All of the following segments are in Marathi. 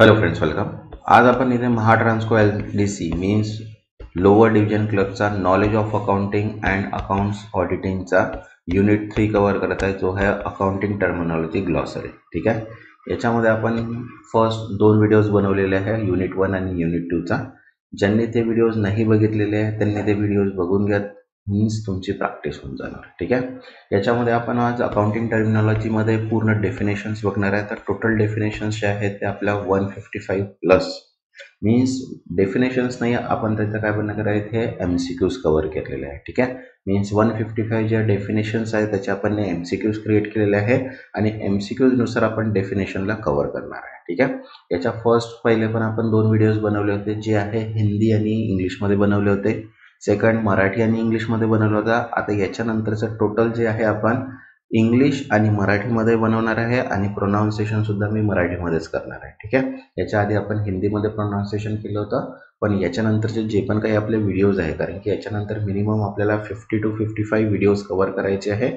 Hello friends, welcome. आज आपण इथे Mahatransco LDC means lower division क्लर्कचा knowledge of accounting and accounts ऑडिटिंगचा युनिट 3 कव्हर करत आहे, जो है अकाउंटिंग टर्मिनॉलॉजी ग्लॉसरी। ठीक आहे। याच्यामध्ये आपण फर्स्ट 2 व्हिडिओज बनवलेले आहे, युनिट 1 आणि युनिट 2 चा। ज्यांनी ते व्हिडिओज नाही बघितलेले आहे त्यांनी ते व्हिडिओज बघून घ्या, मीन्स तुमची प्रॅक्टिस होऊन जाणार। ठीक आहे। याच्यामध्ये आपण आज अकाउंटिंग टर्मिनॉलॉजी मध्ये पूर्ण डेफिनेशन्स बघणार आहे। तर टोटल डेफिनेशन्स जे आहेत ते आपल्या 155 प्लस मीन्स डेफिनेशन्स नाही, आपण त्याचं काय बनणार आहे, हे MCQs कव्हर केलेले आहे। ठीक आहे। मीन्स 155 जे डेफिनेशन्स आहेत त्याचे आपण MCQs क्रिएट केलेले आहे आणि MCQs नुसार आपण डेफिनेशनला कव्हर करणार आहे। ठीक आहे। याच्या फर्स्ट पहिले पण आपण 2 व्हिडिओज बनवले होते, जे आहे हिंदी आणि इंग्लिशमध्ये बनवले होते। सेकंड मराठी आणि इंग्लिशमध्ये बनवला होता। आता याच्यानंतरचं टोटल जे आहे आपण इंग्लिश आणि मराठीमध्ये बनवणार आहे आणि प्रोनाउन्सिएशन सुद्धा मी मराठीमध्येच करणार आहे। ठीक आहे। याच्या आधी आपण हिंदीमध्ये प्रोनाउन्सिएशन केलं होतं, पण याच्यानंतरचे जे पण काही आपले व्हिडिओज आहे, कारण की याच्यानंतर मिनिमम आपल्याला 50 to 55 व्हिडिओज कव्हर करायचे आहे,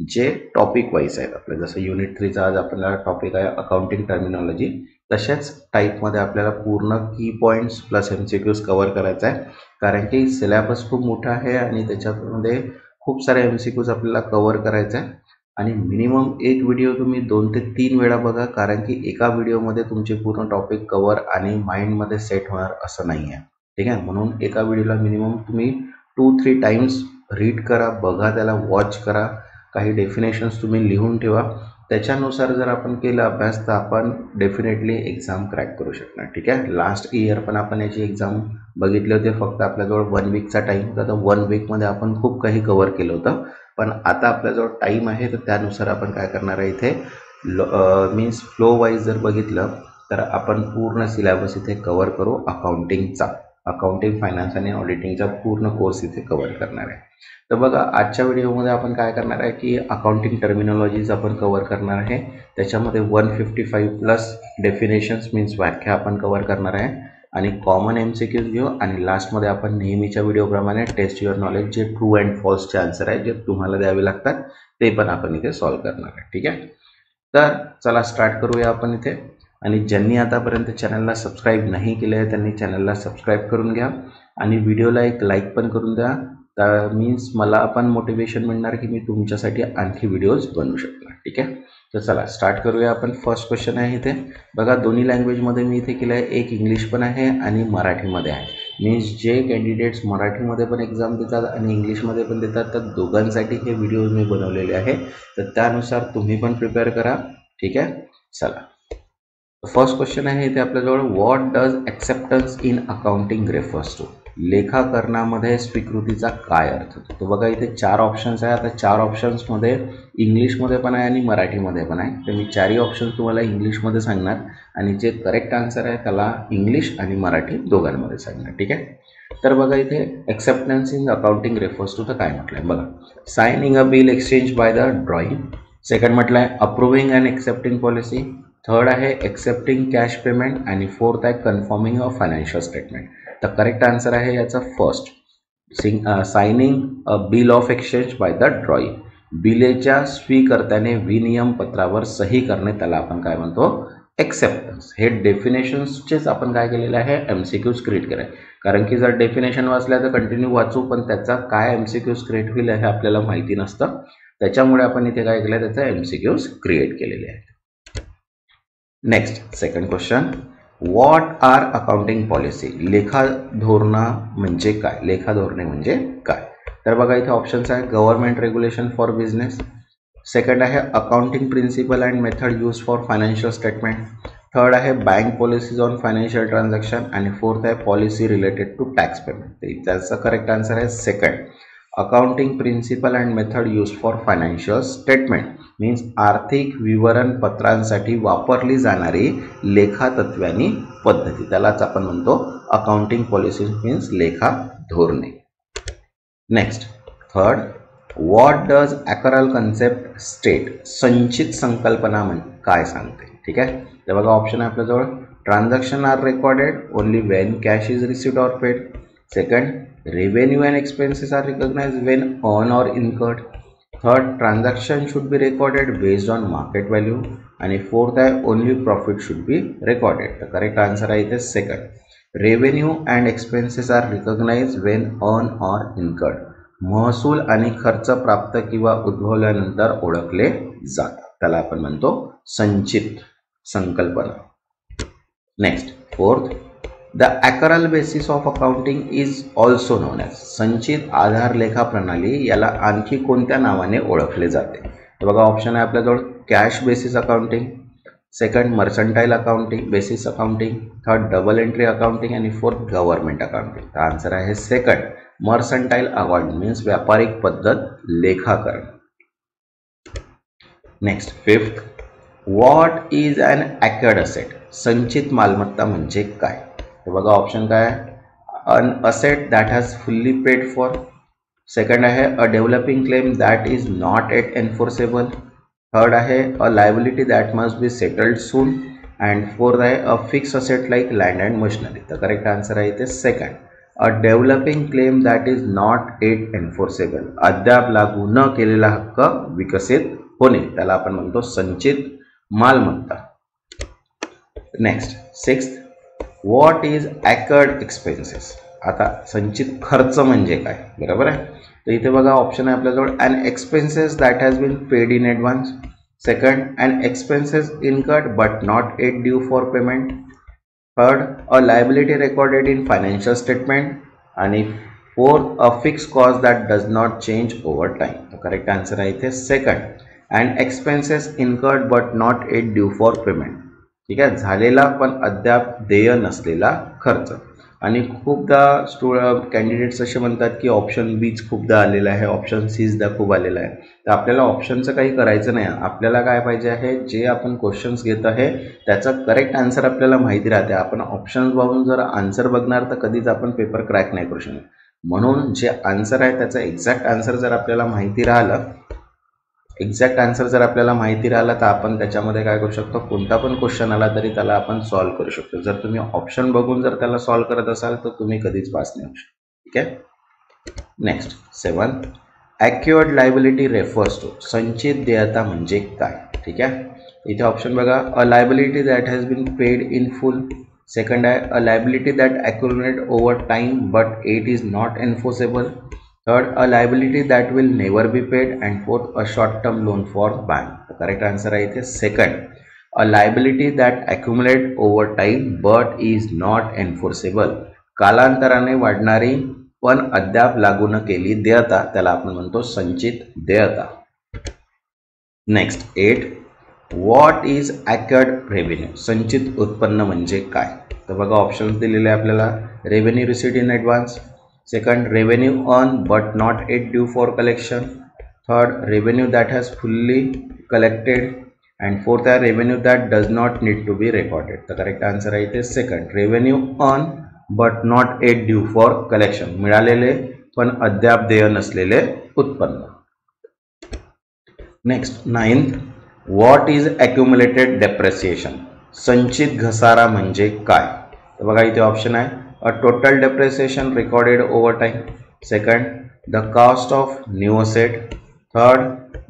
जे टॉपिक वाईज आहेत आपले। जसं युनिट 3 चा आज आपल्याला टॉपिक आहे अकाउंटिंग टर्मिनॉलॉजी, तशाच टाईपमध्ये आपल्याला पूर्ण की पॉईंट्स प्लस MCQs कव्हर करायचा आहे, कारण की सिलेबस खूप मोठा आहे आणि त्याच्यामध्ये खूप सारे MCQs आपल्याला कव्हर करायचे आहे। आणि मिनिमम एक व्हिडिओ तुम्ही 2 ते 3 वेळा बघा, कारण की एका व्हिडिओमध्ये तुमचे पूर्ण टॉपिक कव्हर आणि माइंडमध्ये सेट होणार असं नाही आहे। ठीक आहे। म्हणून एका व्हिडिओला मिनिमम तुम्ही 2-3 टाइम्स रीड करा, बघा, त्याला वॉच करा, काही डेफिनेशन्स तुम्ही लिहून ठेवा। त्याच्यानुसार जर आपण केला अभ्यास तर आपण डेफिनेटली एक्झाम क्रॅक करू शकणार। ठीक आहे। लास्ट इयर पण आपण याची एक्झाम बघितले होते, फक्त आपल्याजवळ 1 वीकचा टाइम होता, तर 1 वीकमध्ये आपण खूप काही कव्हर केलं होतं। पण आता आपल्याजवळ टाइम आहे, तर त्यानुसार आपण काय करणार आहे, इथे मीन्स फ्लो वाईज जर बघितलं तर आपण पूर्ण सिलेबस इथे कव्हर करू अकाउंटिंगचा। अकाउंटिंग, फायनान्स आणि ऑडिटिंगचा पूर्ण कोर्स इथे कव्हर करणार आहे। तर बघा, आजच्या व्हिडिओमध्ये आपण काय करणार आहे की अकाउंटिंग टर्मिनॉलॉजीज आपण कव्हर करणार आहे। त्याच्यामध्ये 155 प्लस डेफिनेशन्स मीन्स व्याख्या आपण कव्हर करणार आहे आणि कॉमन MCQs घेऊ आणि लास्टमध्ये आपण नेहमीच्या व्हिडिओप्रमाणे टेस्ट युअर नॉलेज, जे ट्रू अँड फॉल्सचे आन्सर आहे जे तुम्हाला द्यावे लागतात ते पण आपण इथे सॉल्व्ह करणार आहे। ठीक आहे। तर चला स्टार्ट करूया आपण इथे। आणि ज्यांनी आतापर्यंत चॅनलला सबस्क्राईब नाही केले आहे त्यांनी चॅनलला सबस्क्राईब करून घ्या आणि व्हिडिओला एक लाईक पण करून द्या, तर मीन्स मला पण मोटिवेशन मिळणार की मी तुमच्यासाठी आणखी व्हिडिओज बनवू शकणार। ठीक आहे। तर चला स्टार्ट करूया आपण। फर्स्ट क्वेश्चन आहे इथे बघा, दोन्ही लँग्वेजमध्ये मी इथे केलं आहे, एक इंग्लिश पण आहे आणि मराठीमध्ये आहे। मीन्स जे कॅन्डिडेट्स मराठीमध्ये पण एक्झाम देतात आणि इंग्लिशमध्ये पण देतात, तर दोघांसाठी हे व्हिडिओज मी बनवलेले आहे, तर त्यानुसार तुम्ही पण प्रिपेअर करा। ठीक आहे। चला, फर्स्ट क्वेश्चन आहे इथे आपल्याजवळ, what does acceptance in accounting refers to? लेखाकरणामध्ये स्वीकृतीचा काय अर्थ होतो? तर बघा, इथे 4 ऑप्शन्स आहे। आता 4 ऑप्शन्समध्ये इंग्लिशमध्ये पण आहे आणि मराठीमध्ये पण आहे, तर मी 4ही ऑप्शन्स तुम्हाला इंग्लिशमध्ये सांगणार आणि जे करेक्ट आन्सर आहे त्याला इंग्लिश आणि मराठी दोघांमध्ये सांगणार। ठीक आहे। तर बघा, इथे acceptance in accounting refers to तर काय म्हटलं आहे बघा, signing a bill exchange by the drawing. Second म्हटलं आहे approving and accepting policy. Third आहे एक्सेप्टिंग कॅश पेमेंट आणि फोर्थ आहे कन्फर्मिंग ऑफ फायनान्शियल स्टेटमेंट। तर करेक्ट आन्सर आहे याचा first, signing a bill of exchange by the drawing. बिलेच्या स्वीकर्त्याने विनियम पत्रावर सही करणे त्याला आपण काय म्हणतो, एक्सेप्टन्स। हे डेफिनेशन्सचेच आपण काय केलेलं आहे, MCQs क्रिएट केलं आहे, कारण की जर डेफिनेशन वाचल्या तर कंटिन्यू वाचू, पण त्याचा काय MCQs क्रिएट होईल हे आपल्याला माहिती नसतं, त्याच्यामुळे आपण इथे काय केलं, त्याचा MCQs क्रिएट केलेले आहेत। Next second question, what are accounting policy? लेखा धोरणा म्हणजे काय? लेखा धोरणे म्हणजे काय? तर बघा, इथे ऑप्शन्स आहे government regulation for business, second आहे accounting principle and method use for financial statement, third आहे bank policies on financial transaction आणि फोर्थ आहे policy related to tax payment. त्याचा करेक्ट आन्सर आहे second, accounting principle and method use for financial statement means आर्थिक विवरणपत्रांसाठी वापरली जाणारी लेखा तत्त्वानी पद्धती, त्यालाच आपण म्हणतो अकाउंटिंग पॉलिसी मीन्स लेखा धोरणे। Next third, what does accrual concept state? संचित संकल्पना म्हणजे काय सांगते? ठीक आहे। तर बघा, ऑप्शन आहे आपल्याजवळ, transaction are recorded only when cash is received or paid, second, revenue and expenses are recognized when earn or incurred, third, transaction should be recorded based on market value. आणि फोर्थ आहे only profit should be recorded. तर करेक्ट आन्सर आहे इथे second. Revenue and expenses are recognize when earn or incurred. महसूल आणि खर्च प्राप्त किंवा उद्भवल्यानंतर ओळखले जातात, त्याला आपण म्हणतो संचित संकल्पना. Next fourth, the accrual basis of accounting is also known as. संचित आधार लेखा प्रणाली याला आणखी कोणत्या नावाने ओळखले जाते? तर बघा ऑप्शन आहे आपल्याजवळ cash basis accounting, second mercantile accounting basis accounting, third double entry accounting आणि फोर्थ गव्हर्नमेंट अकाउंटिंग. तर आन्सर आहे सेकंड, मर्संटाईल अकाउंटिंग मीन्स व्यापारिक पद्धत लेखाकरण. Next fifth, what is an accrued asset. संचित मालमत्ता म्हणजे काय? तर बघा ऑप्शन काय आहे, an asset that has fully paid for. Second आहे a developing claim that is not yet enforceable. Third आहे a liability that must be settled soon. And fourth आहे a fix asset like land and machinery. तर करेक्ट आन्सर आहे इथे second, a developing claim that is not yet enforceable. अद्याप लागू न केलेला हक्क विकसित होणे, त्याला आपण म्हणतो संचित मालमत्ता. Next sixth, what is accrued expenses. आता संचित खर्च म्हणजे काय, बरोबर आहे. तर इथे बघा ऑप्शन आहे आपल्याजवळ an expenses that has been paid in advance. Second, an expenses incurred but not yet due for payment. Third, a liability recorded in financial statement. आणि fourth, a fix cost that does not change over time. तर करेक्ट आन्सर आहे इथे second, and expenses incurred but not yet due for payment. ठीक आहे, झालेला पण अद्याप देय नसलेला खर्च. आणि खूपदा कॅन्डिडेट्स असे म्हणतात की ऑप्शन बीच खूपदा आलेला आहे, ऑप्शन सीजदा खूप आलेला आहे. तर आपल्याला ऑप्शनचं काही करायचं नाही. आपल्याला काय पाहिजे आहे, जे आपण क्वेश्चन्स घेत आहे त्याचा करेक्ट आन्सर आपल्याला माहिती राहते. आपण ऑप्शन्स बघून जर आन्सर बघणार तर कधीच आपण पेपर क्रॅक नाही करू शकणार. म्हणून जे आन्सर आहे त्याचा एक्झॅक्ट आन्सर जर आपल्याला माहिती राहिला तर आपण त्याच्यामध्ये काय करू शकतो, कोणता पण क्वेश्चन आला तरी त्याला आपण सॉल्व्ह करू शकतो. जर तुम्ही ऑप्शन बघून जर त्याला सॉल्व्ह करत असाल तर तुम्ही कधीच पास नाही होऊ शकता. ठीक आहे. Next seventh, accrued liability refers to. संचित देयता म्हणजे काय? ठीक आहे, इथे ऑप्शन बघा, a liability that has been paid in full. Second आहे a liability that accumulate over time but it is not enforceable. Third, a liability that will never be paid. And fourth, a short-term loan for bank. The correct answer is second, a liability that accumulate over time but is not enforceable. कालांतराने वाढणारी पण अद्याप लागू न केली देयता, त्याला आपण म्हणतो संचित देयता. Next 8, what is accrued revenue. संचित उत्पन्न म्हणजे काय? तर बघा ऑप्शन्स दिलेले आपल्याला, revenue received in advance. Second, revenue earned but not yet due for collection. Third, revenue that has fully collected. And fourth, revenue that does not need to be recorded. The correct answer is second, revenue earned but not yet due for collection. मिळालेले पण अद्याप देय नसलेले उत्पन्न. Next 9th, what is accumulated depreciation. संचित घसारा म्हणजे काय? तर बघा इथे ऑप्शन आहे, a total depreciation recorded over time. Second, the cost of new asset. Third,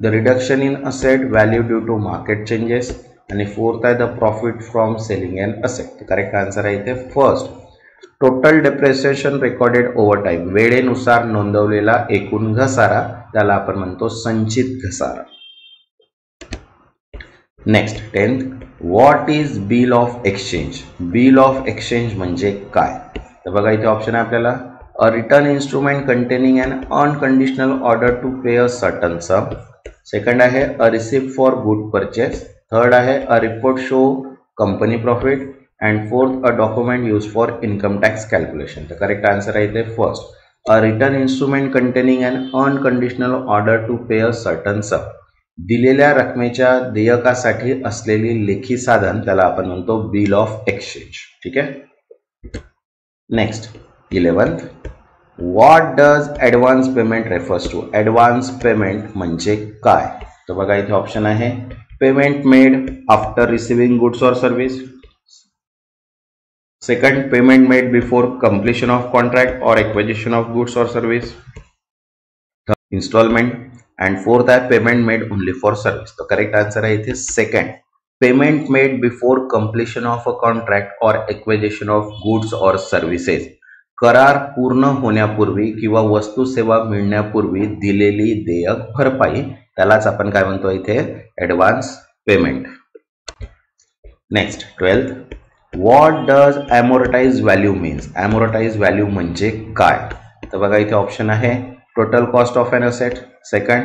the reduction in asset value due to market changes. And fourth, the profit from selling an asset. The correct answer is first, total depreciation recorded over time. वेळेनुसार नोंदवलेला एकूण घसारा, त्याला आपण म्हणतो संचित घसारा. Next 10th, what is bill of exchange. Bill of exchange म्हणजे काय? तर बघा इथे ऑप्शन आहे आपल्याला, a return instrument containing an unconditional order to pay a certain sum. Second आहे a receipt for good purchase. Third आहे a report show company profit. And fourth, a document use for income tax calculation. तर करेक्ट आन्सर आहे इथे first, a return instrument containing an unconditional order to pay a certain sum. दिलेल्या रकमेच्या देयकासाठी असलेली लेखी साधन, त्याला आपण म्हणतो बिल ऑफ एक्सचेंज. ठीक आहे. Next 11th, what does advance payment refers to. Advance payment म्हणजे काय? तर बघा इथे ऑप्शन आहे, payment made after receiving goods or service. Second, payment made before completion of contract or acquisition of goods or service. Instalment. And fourth आहे payment made only for service. तर करेक्ट आन्सर आहे इथे second, payment made before completion of a contract or acquisition of goods or services. करार पूर्ण होण्यापूर्वी किंवा वस्तू सेवा मिळण्यापूर्वी दिलेली देयक भरपाई, त्यालाच आपण काय म्हणतो इथे advance payment. Next 12th, what does amortize value means. Amortize value म्हणजे काय. तर बघा इथे ऑप्शन आहे total cost of an asset. Second,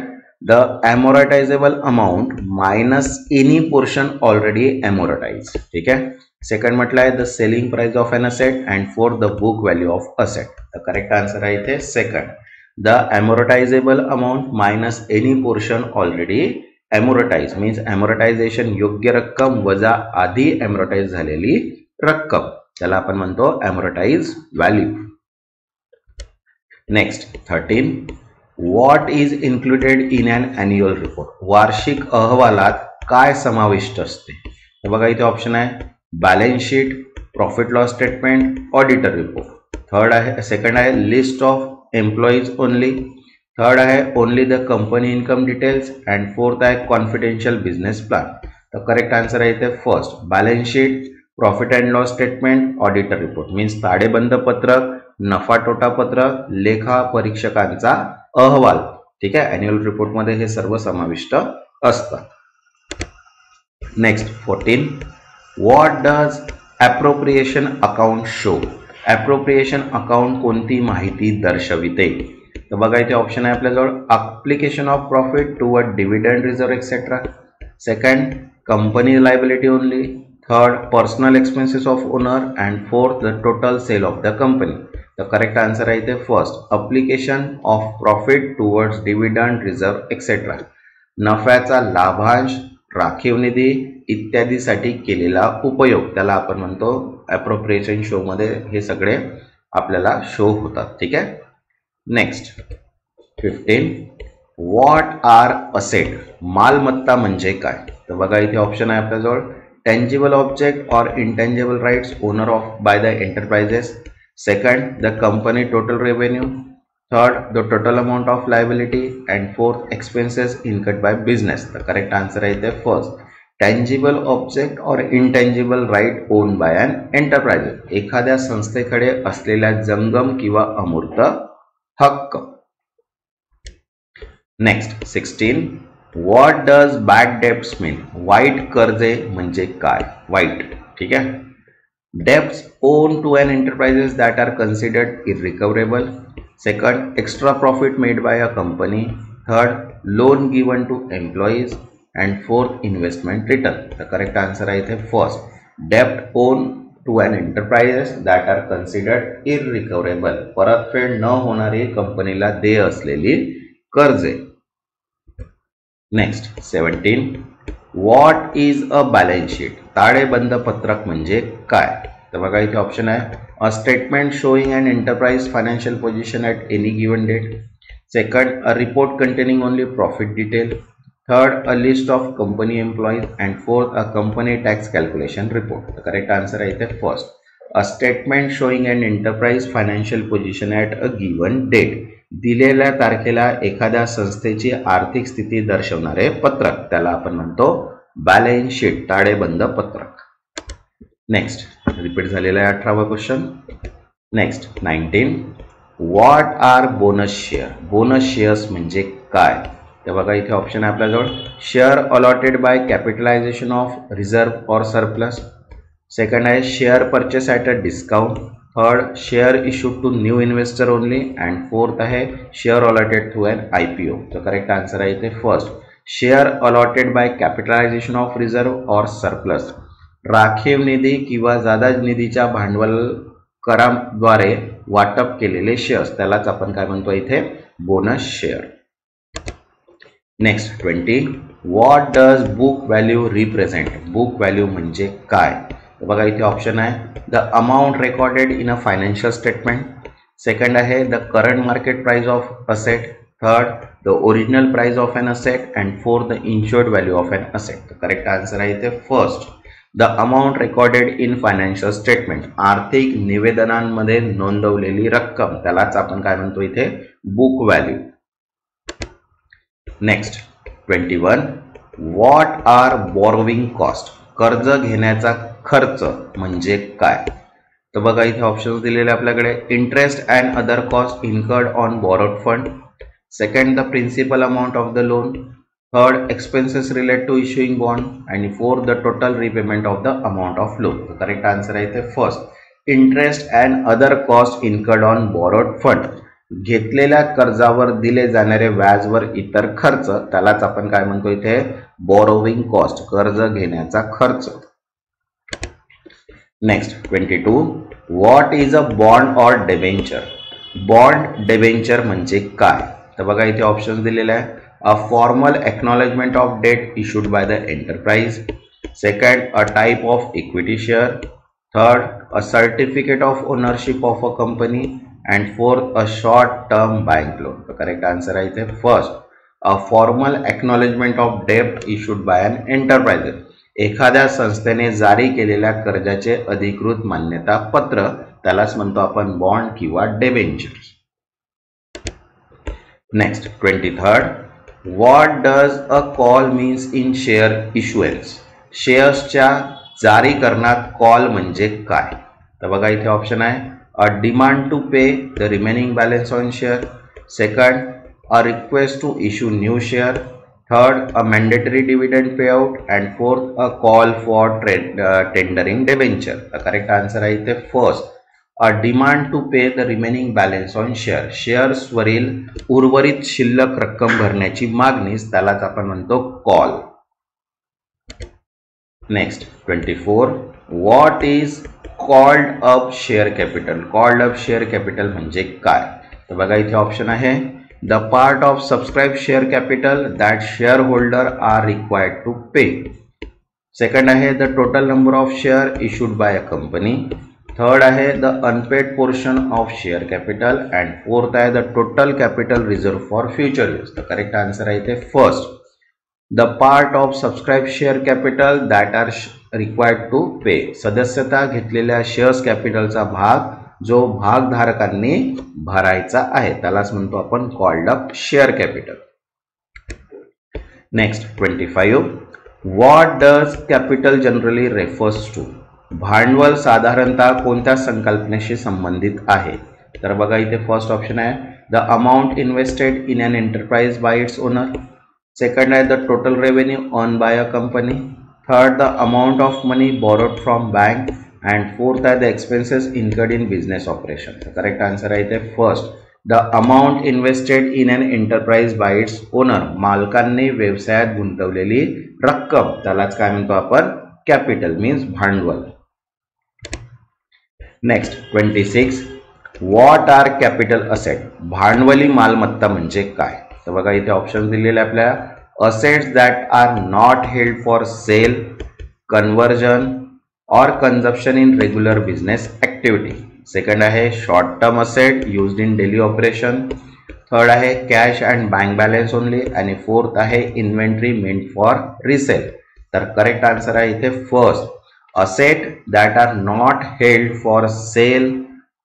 the amortizable amount minus any portion already amortized. ठीक आहे. सेकंड म्हटलं आहे the selling price of an asset and fourth the book value of asset. तर करेक्ट आन्सर आहे इथे second, the amortizable amount minus any portion already amortized means amortization योग्य रक्कम वजा आधी amortize झालेली रक्कम, त्याला आपण म्हणतो amortized value. Next 13, what is included in an annual report. वार्षिक अहवालात काय समाविष्ट असते. तर बघा इथे ऑप्शन आहे balance sheet, profit loss statement, auditor report. Third आहे सेकंड आहे list of employees only. Third आहे only the company income details and fourth आहे कॉन्फिडेन्शियल बिझनेस प्लॅन. तर करेक्ट आन्सर आहे इथे first balance sheet, profit and loss statement, auditor report means ताळेबंद पत्रक, नफा तोटा पत्रक, लेखा परीक्षकांचा अहवाल. ठीक आहे, ॲन्युअल रिपोर्ट मध्ये हे सर्व समाविष्ट असतात. Next 14, what does appropriation account show. Appropriation account कोणती माहिती दर्शविते. तर बघा इथे ऑप्शन आहे आपल्याजवळ application of profit toward dividend reserve etcetera. Second, company liability only. Third, personal expenses of owner and fourth the total sale of the company. तर करेक्ट आन्सर आहे इथे first application of profit towards dividend reserve etcetera. नफ्याचा लाभांश, राखीव निधी इत्यादीसाठी केलेला उपयोग, त्याला आपण म्हणतो ॲप्रोप्रिएशन शो मध्ये हे सगळे आपल्याला शो होतात. ठीक आहे. Next 15, what are asset. मालमत्ता म्हणजे काय. तर बघा इथे ऑप्शन आहे आपल्याजवळ tangible object or intangible rights owner of by the enterprises. Second, the company total revenue. Third, the total amount of liability and fourth, expenses incurred by business. The correct answer is the first, tangible object or intangible right owned by an enterprise. एखाद्या संस्थेकडे असलेला जंगम किंवा अमूर्त हक्क. Next 16, what does bad debts mean. वाईट कर्जे म्हणजे काय. वाईट. ठीक आहे. Debts own to an enterprises that are considered irrecoverable. Second, extra profit made by a company. Third, loan given to employees and fourth, investment return. The correct answer आहे इथे फर्स्ट, डेब्ट own to an enterprises that are considered irrecoverable. परतफेड न होणारी कंपनीला देय असलेली कर्जे. Next 17, what is a balance sheet. ताळेबंद पत्रक म्हणजे काय. तर बघा इथे ऑप्शन आहे a statement showing an enterprise financial position at any given date. Second, a report containing only profit detail. Third, a list of company employees and fourth, a company tax calculation report. तर करेक्ट आन्सर आहे इथे first, a statement showing an enterprise financial position at a given date. दिलेल्या तारखेला एखाद्या संस्थेची आर्थिक स्थिती दर्शवणारे पत्रक, त्याला आपण म्हणतो बॅलन्स शीट, ताळेबंद पत्रक. नेक्स्ट रिपीट झालेला आहे 18वा question. Next 19, what are bonus share. Bonus shares म्हणजे काय. तर बघा इथे ऑप्शन आहे आपल्याजवळ share allotted by capitalization of reserve or surplus. Second आहे share purchase at a discount. Third, share issued to new investor only and fourth आहे share allotted through an IPO. तर करेक्ट आन्सर आहे इथे first, share allotted by capitalization of reserve or surplus. राखीव निधी किंवा जादा निधीच्या भांडवल कराद्वारे वाटप केलेले शेअर्स, त्यालाच आपण काय म्हणतो इथे bonus share. Next 20, what does book value represent. Book value म्हणजे काय. बघा इथे ऑप्शन आहे the amount recorded in a financial statement. Second आहे the current market price of asset. Third, the original price of an asset and fourth, the insured value of an asset. Correct answer आहे इथे first, the amount recorded in financial statement. आर्थिक निवेदनांमध्ये नोंदवलेली रक्कम, त्यालाच आपण काय म्हणतो इथे book value. Next 21 what are borrowing cost, कर्ज घेण्याचा खर्च म्हणजे काय? तर बघा इथे ऑप्शन्स दिलेले आपल्याकडे. Interest and other cost incurred on borrowed fund. Second the principal amount of the loan. Third expenses relate to issuing bond. आणि fourth the total repayment of the amount of loan. Correct answer आहे इथे first interest and other cost incurred on borrowed fund. घेतलेल्या कर्जावर दिले जाणारे व्याजवर इतर खर्च, त्यालाच आपण काय म्हणतो इथे बॉरोविंग कॉस्ट, कर्ज घेण्याचा खर्च. Next 22 what is a bond or debenture. Bond debenture म्हणजे काय? तर बघा इथे ऑप्शन्स दिलेले आहे. A formal acknowledgement of debt issued by the enterprise. Second a type of equity share. Third a certificate of ownership of a company. And fourth a short term bank loan. तर करेक्ट आन्सर आहे इथे first a formal acknowledgement of debt issued by an enterprise. एखाद्या संस्थेने जारी केलेल्या कर्जाचे अधिकृत मान्यता पत्र, त्यालाच म्हणतो आपण बॉन्ड किंवा debenture. Next 23 what does a call means in share issuance. शेअर्सच्या जारीकरणात कॉल म्हणजे काय? तर बघा इथे ऑप्शन आहे. A demand to pay the remaining balance on share. Second a request to issue new share. Third a mandatory dividend payout. And fourth a call for tendering debenture. तर करेक्ट आन्सर आहे इथे first a demand to pay the remaining balance on share. शेअर्सवरील उर्वरित शिल्लक रक्कम भरण्याची मागणीस, त्यालाच आपण म्हणतो call. Next 24 what is called up share capital. Called up share capital म्हणजे काय? तर बघा इथे ऑप्शन आहे. The part of subscribe share capital that share holder are required to pay. Second आहे the total number of share issued by a company. Third आहे the unpaid portion of share capital. And fourth आहे the total capital reserve for future use. तर करेक्ट आन्सर आहे इथे first the part of subscribe share capital that are required to pay. सदस्यता घेतलेल्या शेअर्स कॅपिटलचा भाग जो भागधारकांनी भरायचा आहे, त्यालाच म्हणतो आपण called up share capital. Next 25 what does capital generally refers to. भांडवल साधारणतः कोणत्या संकल्पनेशी संबंधित आहे? तर बघा इथे फर्स्ट ऑप्शन आहे the amount invested in an enterprise by its owner. Second आहे the total revenue earn by a company. Third the amount of money borrowed from bank. And fourth आहे the expenses incurred in business operation. Correct answer आहे इथे first the amount invested in an enterprise by its owner. मालकांनी व्यवसायात गुंतवलेली रक्कम, त्यालाच काय म्हणतो आपण कॅपिटल मीन्स भांडवल. Next 26 what are capital asset. भांडवली मालमत्ता म्हणजे काय? तर बघा इथे ऑप्शन दिलेले आपल्या. Assets that are not held for sale, conversion or consumption in regular business activity. Second आहे short term asset used in daily operation. Third आहे cash and bank balance only. आणि फोर्थ आहे इन्व्हेंटरी मेंट फॉर रिसेल. तर करेक्ट आन्सर आहे इथे first asset that are not held for sale,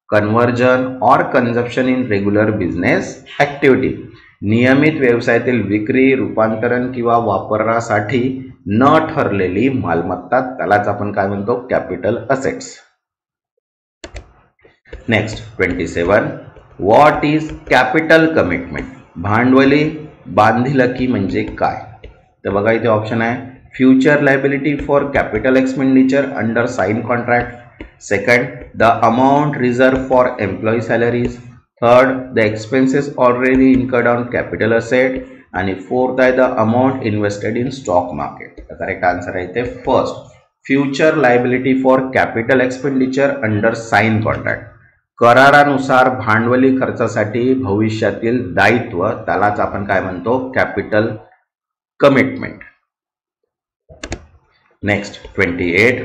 conversion or consumption in regular business activity. नियमित व्यवसायातील विक्री, रूपांतरण किंवा वापरासाठी न ठरलेली मालमत्ता, त्यालाच आपण काय म्हणतो capital assets. Next 27 what is capital commitment. भांडवली बांधिलकी म्हणजे काय? तर बघा इथे ऑप्शन आहे future liability for capital expenditure under sign contract. Second the amount reserve for employee salaries. Third the expenses already incurred on capital asset. आणि फोर्थ आहे the amount invested in stock market. तर करेक्ट आन्सर आहे इथे first future liability for capital expenditure under sign contract. करारानुसार भांडवली खर्चासाठी भविष्यातील दायित्व, त्यालाच आपण काय म्हणतो capital commitment. Next 28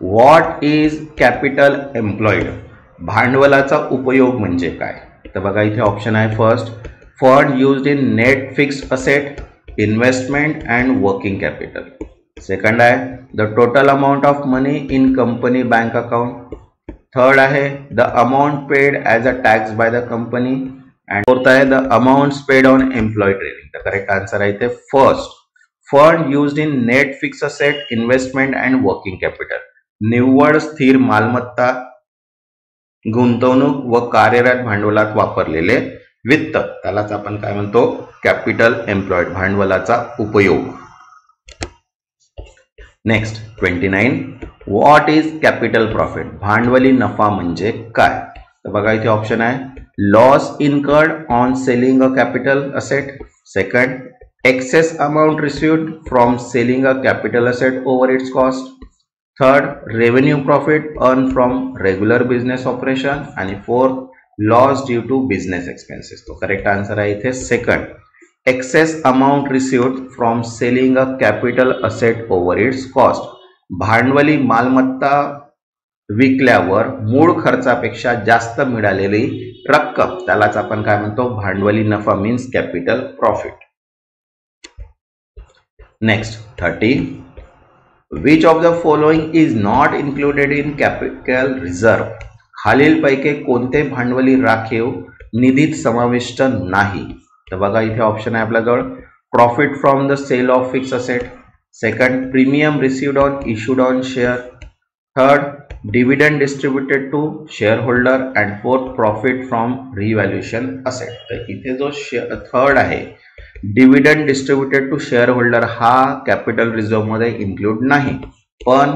what is capital employed. भांडवलाचा उपयोग म्हणजे काय? तर बघा इथे ऑप्शन आहे first fund used in net fixed asset, investment and working capital. Second आहे the total amount of money in company bank account. Third आहे the amount paid as a tax by the company. And fourth आहे the amount paid on employ training. तर करेक्ट आन्सर आहे ते first. Fund used in net fix asset investment and working capital. निव्वळ स्थिर मालमत्ता, गुंतवणूक व कार्यरत भांडवलात वापरलेले वित्त, त्यालाच आपण काय म्हणतो, कॅपिटल एम्प्लॉयड, भांडवलाचा उपयोग. Next 29. What is capital profit. भांडवली नफा म्हणजे काय. तर बघा इथे ऑप्शन आहे loss incurred on selling a capital asset. Second, excess amount received from selling a capital asset over its cost. Third, revenue profit earn from regular business operation. आणि fourth, loss due to business expenses. तो करेक्ट आन्सर आहे इथे second, excess amount received from selling a capital asset over its cost. भांडवली मालमत्ता विकल्यावर मूळ खर्चापेक्षा जास्त मिळालेली रक्कम, त्यालाच आपण काय म्हणतो, भांडवली नफा, means capital profit. Next 30. Which of the following is not included in capital reserve. खालीलपैकी कोणते भांडवली राखीव निधीत समाविष्ट नाही. तर बघा इथे ऑप्शन आहे आपल्याजवळ profit from the sale of fix asset. Second, premium received on issued on share. Third, dividend distributed to share holder. And fourth, profit from revaluation asset. तर इथे जो थर्ड आहे dividend distributed to share holder हा कॅपिटल रिझर्व मध्ये इन्क्लूड नाही, पण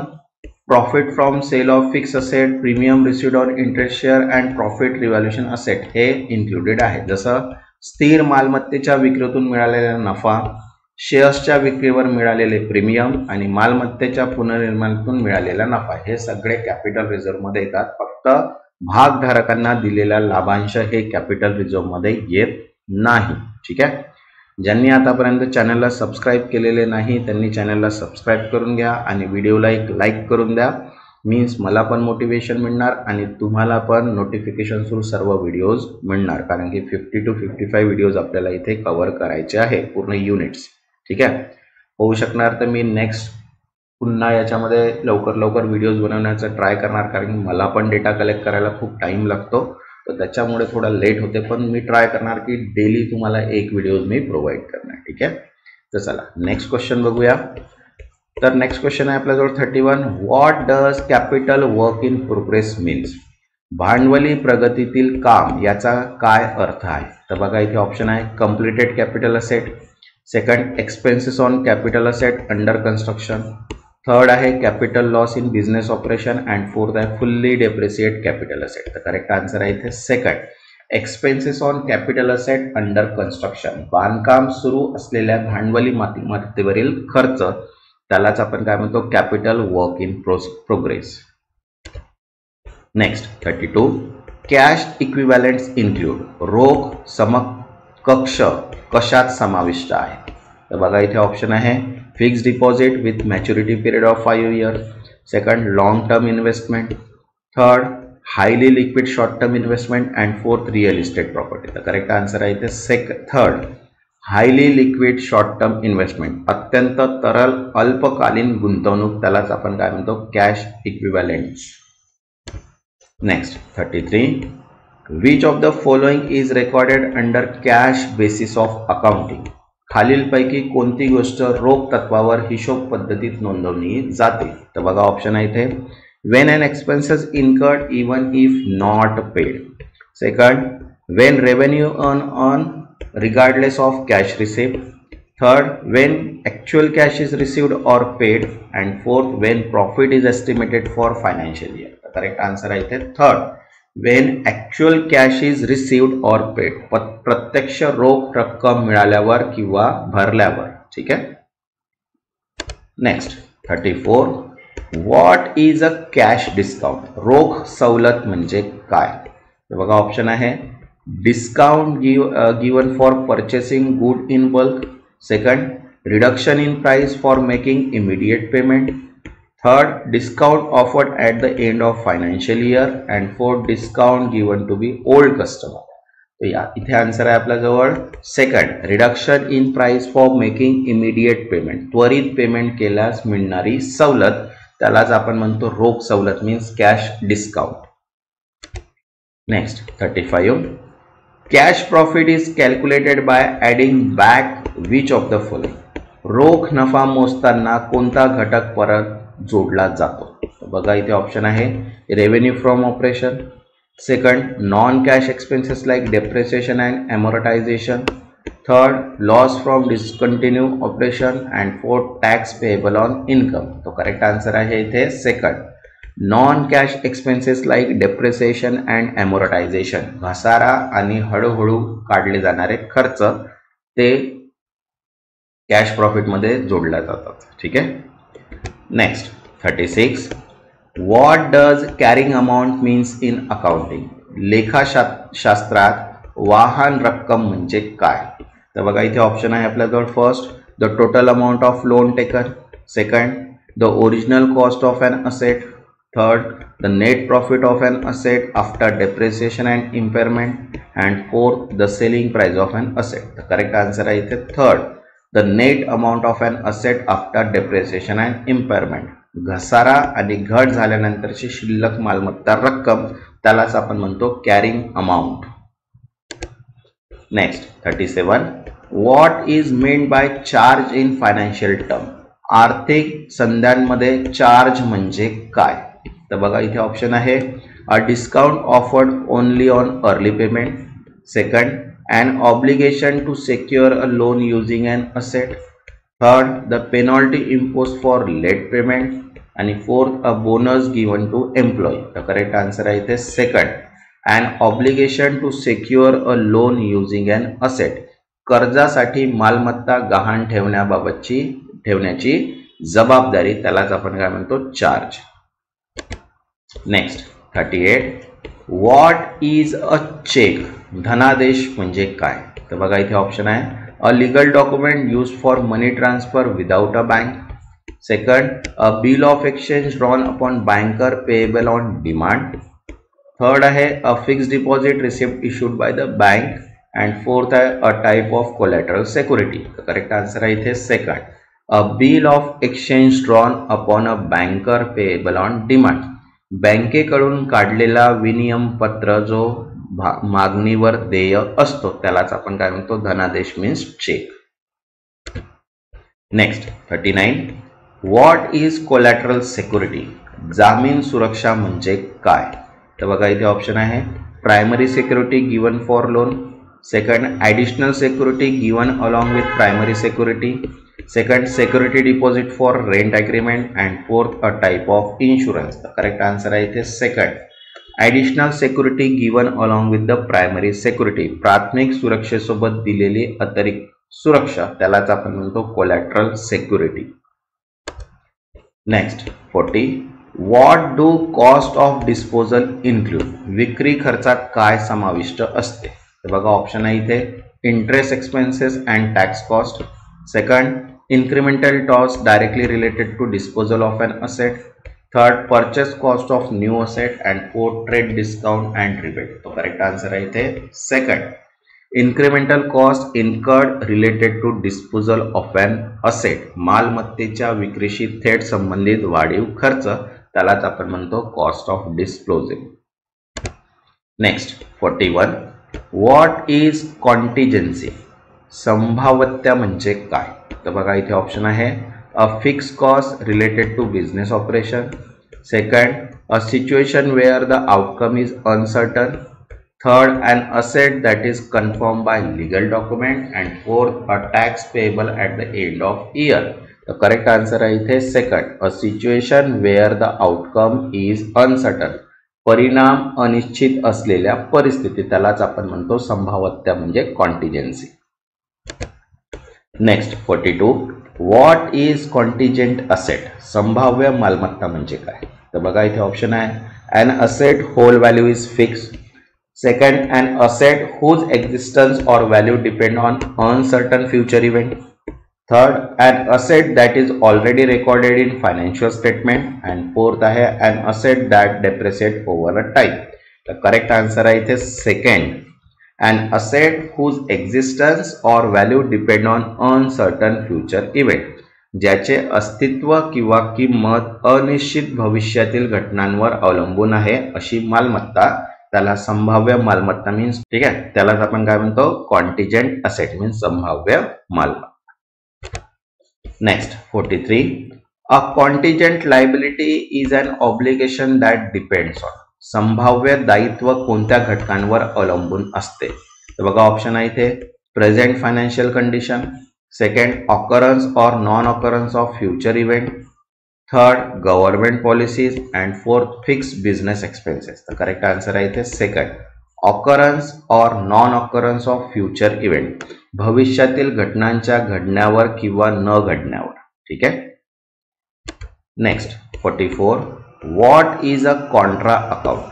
profit from sale of fix asset, premium received on interest share and profit revaluation asset हे इन्क्लुडेड आहे. जसं स्थिर मालमत्तेच्या विक्रीतून मिळालेला नफा, शेअर्सच्या विक्रीवर मिळालेले प्रीमियम आणि मालमत्तेच्या पुनर्निर्माणातून मिळालेला नफा, हे सगळे कॅपिटल रिझर्व मध्ये येतात. फक्त भागधारकांना दिलेला लाभांश हे कॅपिटल रिझर्व मध्ये येत नाही. ठीक आहे. ज्यांनी आतापर्यंत चॅनलला सबस्क्राईब केलेले नाही त्यांनी चॅनलला सबस्क्राईब करून घ्या आणि व्हिडिओला एक लाईक करून द्या. मीन्स मला पण मोटिवेशन मिळणार आणि तुम्हाला पण नोटिफिकेशन थ्रू सर्व व्हिडिओज मिळणार, कारण की 50 to 55 व्हिडिओज आपल्याला इथे कव्हर करायचे आहे, पूर्ण युनिट्स. ठीक आहे. होऊ शकणार तर मी नेक्स्ट पुन्हा याच्यामध्ये लवकर व्हिडिओज बनवण्याचा ट्राय करणार, कारण की मला पण डेटा कलेक्ट करायला खूप टाइम लागतो, तर त्याच्यामुळे थोडा लेट होते, पण मी ट्राय करणार की डेली तुम्हाला एक व्हिडिओज मी प्रोव्हाइड करणार. ठीक आहे. तर चला नेक्स्ट क्वेश्चन बघूया. तर नेक्स्ट क्वेश्चन आहे आपल्याजवळ 31. What does capital work in progress means. भांडवली प्रगतीतील काम याचा काय अर्थ आहे. तर बघा इथे ऑप्शन आहे completed capital asset. Second, expenses on capital asset under construction. Third आहे capital loss in business operation. And fourth आहे फुल्ली डेप्रिसिएट कॅपिटल असेट. तर करेक्ट आन्सर आहे इथे second, expenses on capital asset under construction. बांधकाम सुरू असलेल्या भांडवली मालमत्तेवरील खर्च, त्यालाच आपण काय म्हणतो, capital work in progress. Next 32. Cash equivalents include. रोख समकक्ष कशात समाविष्ट आहे. तर बघा इथे ऑप्शन आहे fixed deposit with maturity period of 5 years. Second, long term investment. Third, highly liquid short term investment. And fourth, real estate property. तर करेक्ट आन्सर आहे इथे third, highly liquid short term investment. अत्यंत तरल अल्पकालीन गुंतवणूक, त्यालाच आपण काय म्हणतो, cash equivalents. Next 33. Which of the following is recorded under cash basis of accounting. खालीलपैकी कोणती गोष्ट रोख तत्वावर हिशोब पद्धतीत नोंदवली जाते. तर बघा ऑप्शन आहे इथे when an expenses incurred even if not paid. Second, when revenue earn on regardless of cash receipt. Third, when actual cash is received or paid. And fourth, when profit is estimated for financial year. The correct answer आहे इथे third, when actual cash is received or paid. प्रत्यक्ष रोख रक्कम मिळाल्यावर किंवा भरल्यावर. ठीक आहे. Next 34. What is a cash discount. रोख सवलत म्हणजे काय. तर बघा ऑप्शन आहे discount given for purchasing good in bulk. Second, reduction in price for making immediate payment. Third, discount offered at the end of financial year. And fourth, discount given to be old customer. तो या इथे आन्सर आहे आपल्या जवळ second, reduction in price for making immediate payment. त्वरित पेमेंट केल्यास मिळणारी सवलत, त्यालाच आपण म्हणतो रोख सवलत, means cash discount. Next 35. Cash profit is calculated bye adding back which of the following. रोख नफा मोजताना कोणता घटक परत जोडला जातो. बघा इथे ऑप्शन आहे revenue from operation, second non cash expenses like depreciation and amortisation, third loss from discontinue operation and fourth tax payable on income. तो करेक्ट आन्सर आहे इथे second. Non cash expenses like depreciation and amortisation, घसारा आणि हळूहळू काढले जाणारे खर्च ते कॅश प्रॉफिटमध्ये जोडल्या जातात. ठीक आहे. Next 36. What does carrying amount means in accounting. लेखाशास्त्रात वाहन रक्कम म्हणजे काय. तर बघा इथे ऑप्शन आहे आपल्याजवळ. First the total amount of loan taken, second the original cost of an asset, third the net profit of an asset after depreciation and इम्पेअरमेंट, and fourth the selling price of an asset. तर करेक्ट आन्सर आहे इथे third, the net amount of an asset after depreciation and इम्पेअरमेंट. घसारा आणि घट झाल्यानंतरची शिल्लक मालमत्ता रक्कम त्यालाच आपण म्हणतो carrying amount. Next 37. What is meant by charge in financial term. आर्थिक संज्ञांमध्ये चार्ज म्हणजे काय. तर बघा इथे ऑप्शन आहे अ discount offered only on early payment, second an obligation to secure a loan using an asset, third the penalty imposed for late payment, and fourth a bonus given to employee. The correct answer is second, an obligation to secure a loan using an asset. कर्जासाठी मालमत्ता गहाण ठेवण्याची जबाबदारी त्यालाच आपण काय म्हणतो charge. Next 38. What is a cheque. धनादेश म्हणजे काय. तर बघा इथे ऑप्शन आहे a legal document use for money transfer without a bank, second a bill of exchange drawn upon banker payable on demand, third आहे a fixed deposit receipt issued by the bank, and fourth आहे a type of collateral security. Correct answer आहे इथे second, a bill of exchange drawn upon a banker payable on demand. बँकेकडून काढलेला विनिमय पत्र जो मागणीवर देय असतो त्यालाच आपण काय म्हणतो धनादेश means cheque. Next 39. What is collateral security. जामीन सुरक्षा म्हणजे काय. तर बघा इथे ऑप्शन आहे primary security given for loan, second additional security given along with primary security, second security deposit for rent agreement, and fourth a type of insurance. The correct answer आहे इथे second, additional security given along with the primary security. प्राथमिक सुरक्षेसोबत दिलेली अतिरिक्त सुरक्षा त्यालाच आपण म्हणतो collateral security. Next 40. What do cost of disposal include. विक्री खर्चात काय समाविष्ट असते. तर बघा ऑप्शन आहे इथे interest expenses and tax cost, second incremental cost directly related to disposal of an asset, third purchase cost of new asset, and fourth trade discount and rebate. तो correct answer आहे इथे second, incremental cost incurred related to disposal of an asset. मालमत्तेच्या विक्रीशी थेट संबंधित वाढीव खर्च त्यालाच आपण म्हणतो cost of disposal. Next 41. What is contingency. संभाव्यता म्हणजे काय. तर बघा इथे ऑप्शन आहे a fix cost related to business operation, second a situation where the outcome is uncertain, third an asset that is confirm by legal document, and fourth a tax payable at the end of year. तर करेक्ट आन्सर आहे इथे second, a situation where the outcome is uncertain. परिणाम अनिश्चित असलेल्या परिस्थिती त्यालाच आपण म्हणतो संभाव्यता म्हणजे contingency. Next 42. What is contingent asset. संभाव्य मालमत्ता म्हणजे काय. तर बघा इथे ऑप्शन आहे an asset whole value is fix, second an asset whose existence or value depend on uncertain future event, third an asset that is already recorded in financial statement, and fourth आहे an asset that depreciate over a time. तर करेक्ट आन्सर आहे इथे second, an asset whose existence or value depend on uncertain future event. ज्याचे अस्तित्व किंवा किंमत अनिश्चित भविष्यातील घटनांवर अवलंबून आहे अशी मालमत्ता त्याला संभाव्य मालमत्ता मीन्स, ठीक आहे, त्यालाच आपण काय म्हणतो, कॉन्टिजेंट असेट मीन्स संभाव्य मालमत्ता. Next 43, a contingent liability is an obligation that depends on. संभाव्य दायित्व कोणत्या घटकांवर अवलंबून असते? तर बघा ऑप्शन आहे इथे, present financial condition, second occurrence or non occurrence of future event, third government policies and fourth fix business expenses. तर करेक्ट आन्सर आहे इथे second, occurrence or non occurrence of future event, भविष्यातील घटनांच्या घडण्यावर किंवा न घडण्यावर. ठीक आहे. Next 44, what is a contra account.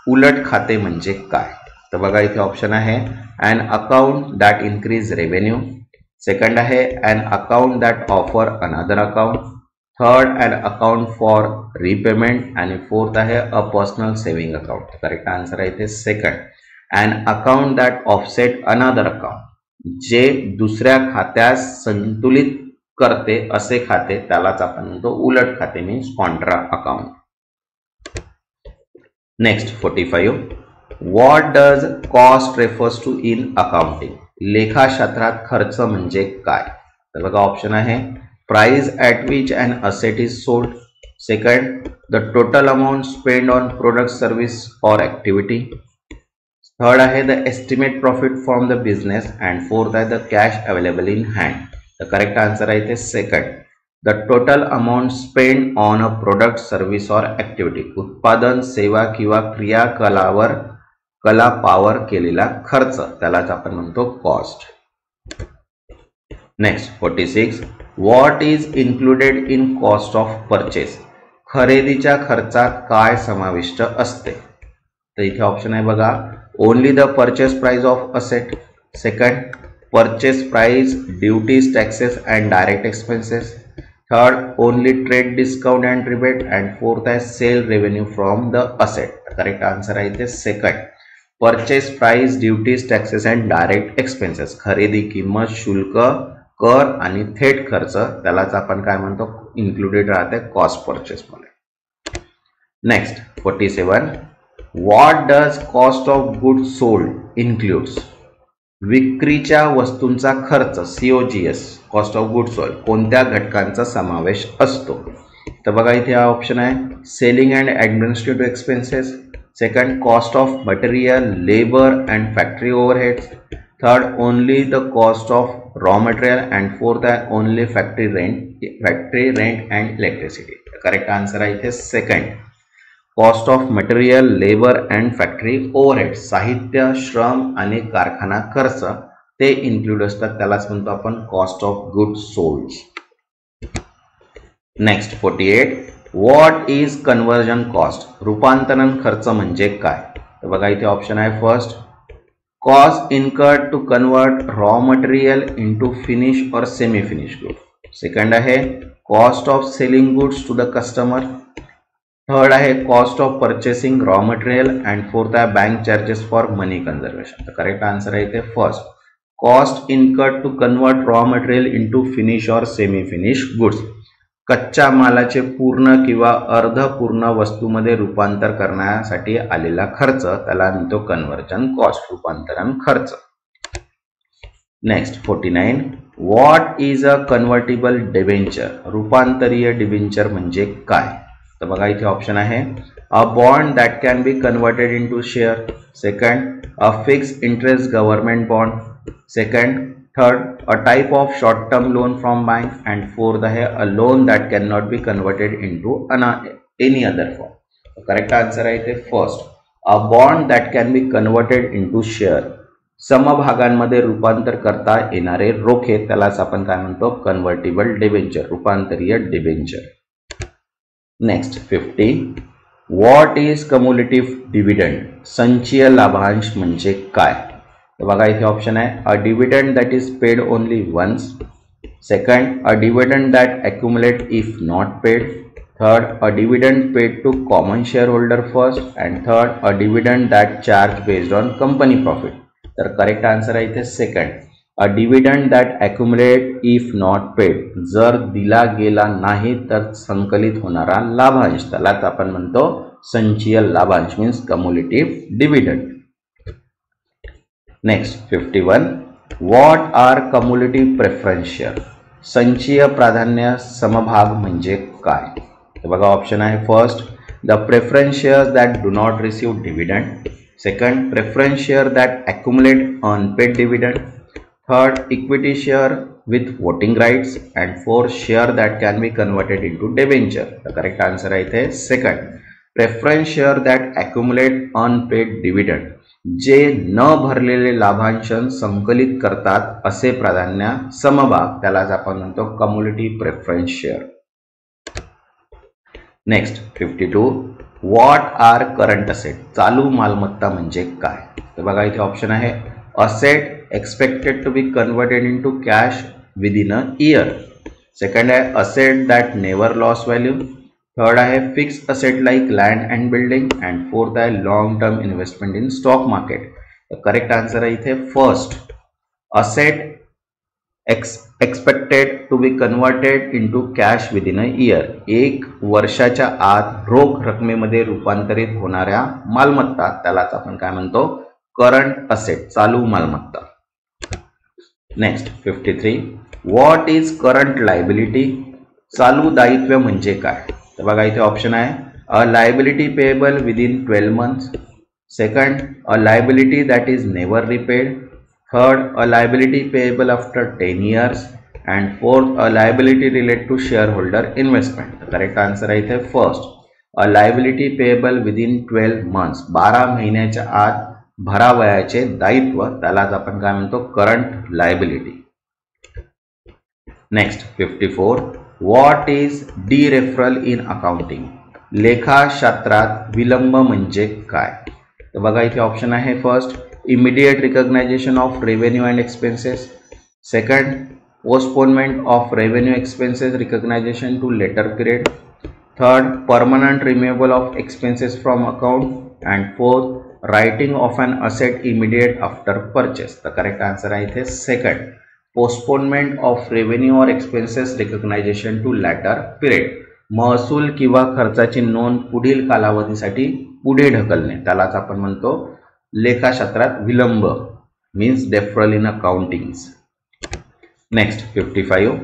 उलट खाते म्हणजे काय? तर बघा इथे ऑप्शन आहे, an account that increase revenue, second आहे an account that offer another account, third an account for repayment आणि फोर्थ आहे a personal saving account. Correct answer आहे इथे second, an account that offset another account, जे दुसऱ्या खात्यास संतुलित करते असे खाते त्यालाच आपण म्हणतो उलट खाते means contra account. Next 45, what does cost refers to in accounting. लेखाशास्त्रात खर्च म्हणजे काय? तर बघा ऑप्शन आहे, price at which an asset is sold, second the total amount spend on product service or activity, third आहे the estimate profit from the business and fourth आहे the cash available in hand. The correct answer आहे इथे second, the total amount spend on a product service or activity, उत्पादन सेवा किंवा क्रियाकलावर कलापावर केलेला खर्च त्यालाच आपण म्हणतो cost. Next 46, what is included in cost of purchase. खरेदीच्या खर्चात काय समाविष्ट असते? तर इथे ऑप्शन आहे बघा, only the purchase price of asset, second purchase price, duties, taxes and direct expenses, third only trade discount and rebate and fourth is sale revenue from the asset. Correct answer आहे इथे second, purchase price, duties, taxes and direct expenses, खरेदी किंमत, शुल्क, कर आणि थेट खर्च त्यालाच आपण काय म्हणतो इन्क्लुडेड राहते कॉस्ट परचेस मध्ये. Next 47, what does cost of goods sold includes. विक्रीच्या वस्तूंचा खर्च COGS cost of goods sold कोणत्या घटकांचा समावेश असतो? तर बघा इथे हा ऑप्शन आहे, selling and administrative expenses, second cost of material, labour and factory overheads, third only the cost of raw material and fourth आहे only factory rent and electricity. Correct answer आहे इथे second, cost of material, labour and factory overhead, साहित्य, श्रम आणि कारखाना खर्च ते इन्क्लूड असतात त्यालाच म्हणतो आपण cost of goods sold. Next 48, what is conversion cost. रूपांतरण खर्च म्हणजे काय? तर बघा इथे ऑप्शन आहे, first cost incurred to convert raw material into finish और सेमी फिनिश गुड, सेकंड आहे cost of selling goods to the customer, third आहे cost of purchasing raw material and fourth आहे bank charges for money conservation. तर करेक्ट आन्सर आहे इथे first, cost incurred to convert raw material into finish और सेमी फिनिश गुड्स, कच्च्या मालाचे पूर्ण किंवा अर्धपूर्ण वस्तूमध्ये रूपांतर करण्यासाठी आलेला खर्च त्याला म्हणतो कन्व्हर्जन कॉस्ट, रूपांतरण खर्च. Next 49, what is a convertible debenture. रूपांतरीय डिबेंचर म्हणजे काय? तर बघा इथे ऑप्शन आहे, a bond that can be converted into share, second a fixed interest government bond, second third a type of short term loan from bank and fourth आहे a loan that can not be converted into any other form. Correct answer आहे इथे first, a bond that can be converted into share, समभागांमध्ये रूपांतर करता येणारे रोखे त्यालाच आपण काय म्हणतो कन्व्हर्टिबल डिबेंचर, रूपांतरीय debenture. Next 50, what is cumulative dividend. संचयी लाभांश म्हणजे काय? तर बघा इथे ऑप्शन आहे, a dividend that is paid only once, second a dividend that accumulate if not paid, third a dividend paid to common share holder first and third a dividend that charge based on company profit. तर करेक्ट आन्सर आहे इथे second, a dividend that accumulate if not paid, जर दिला गेला नाही तर संकलित होणारा लाभांश त्यालाच आपण म्हणतो संचयी लाभांश means cumulative dividend. Next 51. What are cumulative preference share? संचयी प्राधान्य समभाग म्हणजे काय? तर बघा ऑप्शन आहे first the preference shares that do not receive dividend. Second preference share that accumulate unpaid dividend. Third, equity share with voting rights. And fourth, share that can be converted into debenture. The correct answer आहे इथे second. Preference share that accumulate unpaid dividend. जे न भरलेले लाभांश संकलित करतात असे प्राधान्य समभाग त्यालाच आपण म्हणतो cumulative preference share. Next 52. What are current asset? चालू मालमत्ता म्हणजे काय? तर बघा इथे ऑप्शन आहे asset expected to be converted into cash within a year. Second आहे asset that never loss value. Third आहे fix asset like land and building. And fourth आहे long term investment in stock market. Correct answer आहे इथे first asset expected to be converted into cash within a year. एक वर्षाच्या आत रोख रकमेमध्ये रूपांतरित होणाऱ्या मालमत्ता त्यालाच आपण काय म्हणतो करंट असेट चालू मालमत्ता. Next 53. What is current liability? चालू दायित्व म्हणजे काय? तर बघा इथे ऑप्शन आहे a liability payable within 12 months. Second a liability that is never repaid. Third, a liability payable after 10 years. And fourth, a liability related to shareholder investment. The correct answer आहे इथे first, a liability payable within 12 months. 12 महिन्याच्या आत भरावयाचे दायित्व त्यालाच आपण काय म्हणतो current liability. Next 54. What is deferral in accounting? लेखाशास्त्रात विलंब म्हणजे काय? तर बघा इथे ऑप्शन आहे first immediate recognition of revenue and expenses. Second, postponement of revenue expenses recognition to later period. Third, permanent removal of expenses from account. And fourth, writing of an asset immediate after purchase. The correct answer आहे इथे second, postponement of revenue or expenses recognition to later period. महसूल किंवा खर्चाची नोंद पुढील कालावधीसाठी पुढे ढकलणे त्यालाच आपण म्हणतो लेखाशास्त्रात विलंब means deferral in accounting. Next 55.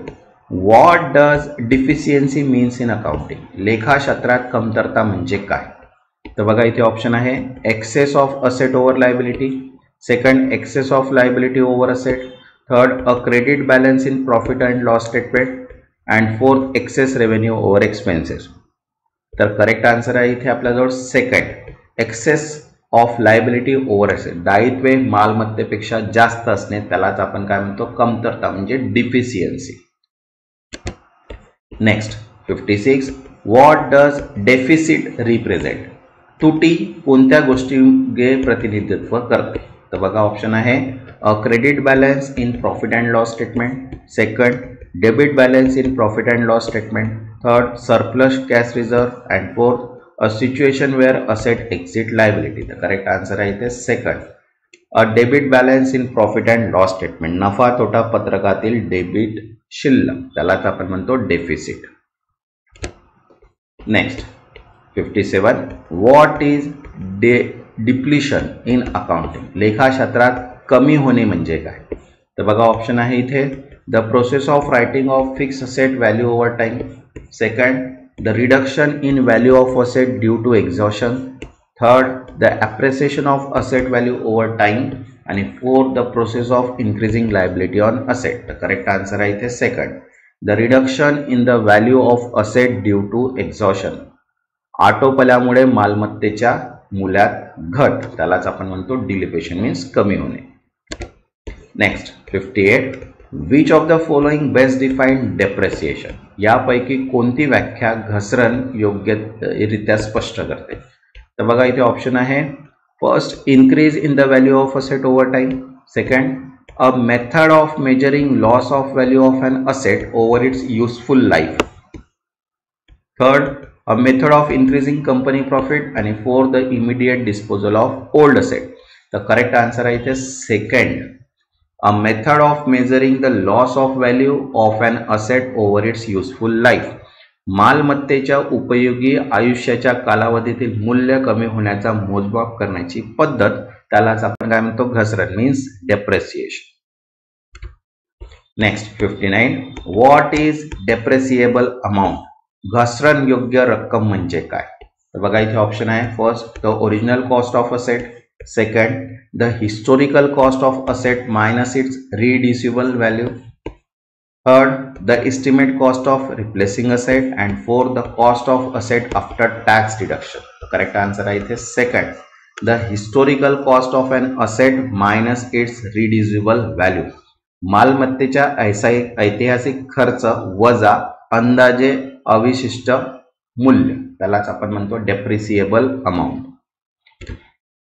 What does deficiency means in accounting? लेखाशास्त्रात कमतरता म्हणजे काय? तर बघा इथे ऑप्शन आहे excess of asset over liability. Second excess of liability over asset. Third a credit balance in profit and loss statement. And fourth excess revenue over expenses. तर करेक्ट आन्सर आहे इथे आपल्याजवळ second excess of liability over asset. दायित्वे मालमत्तेपेक्षा जास्त असणे त्यालाच आपण काय म्हणतो कमतरता म्हणजे deficiency. Next 56. What does deficit represent? तुटी कोणत्या गोष्टीचे प्रतिनिधित्व करते? तर बघा ऑप्शन आहे a credit balance in profit and loss statement. Second debit balance in profit and loss statement. Third surplus cash reserve. And fourth a situation where asset exit liability. The correct answer आहे इथे second, a debit balance in profit and loss statement. नफा तोटा पत्रकातील डेबिट शिल्लक त्यालाच आपण म्हणतो deficit. Next 57. What is depletion in accounting? लेखाशास्त्रात कमी होणे म्हणजे काय? तर बघा ऑप्शन आहे इथे the process of writing off fix asset value over time. Second the reduction in value of asset due to exhaustion. Third, the appreciation of asset value over time. And fourth, the process of increasing liability on asset. The correct answer आहे इथे second, the reduction in the value of asset due to exhaustion. आटोपल्यामुळे मालमत्तेच्या मूल्यात घट त्यालाच आपण म्हणतो डिलिपेशन मीन्स कमी होणे. Next 58. Which of the following best defined depreciation? यापैकी कोणती व्याख्या घसरण योग्यरित्या स्पष्ट करते? तर बघा इथे ऑप्शन आहे first increase in the value of asset over time. Second a method of measuring loss of value of an asset over its useful life. Third a method of increasing company profit. आणि fourth the immediate disposal of old asset. तर करेक्ट आन्सर आहे इथे second, a method of measuring the loss of value of an asset over its useful life. मालमत्तेच्या उपयोगी आयुष्याच्या कालावधीतील मूल्य कमी होण्याचा मोजमाप करण्याची पद्धत, त्यालाच आपण काय म्हणतो, घसरण, means depreciation. Next 59. What is depreciable amount? घसरण योग्य रक्कम म्हणजे काय? तर बघा इथे ऑप्शन आहे. First, the original cost of asset. Second, the historical cost of asset minus its reducible value. Third, the estimate cost of replacing asset. And fourth, the cost of asset after tax deduction. The correct answer आहे इथे second, the historical cost of an asset minus its reducible value. मालमत्तेच्या ऐतिहासिक खर्च वजा अंदाजे अविशिष्ट मूल्य, त्यालाच आपण म्हणतो depreciable amount.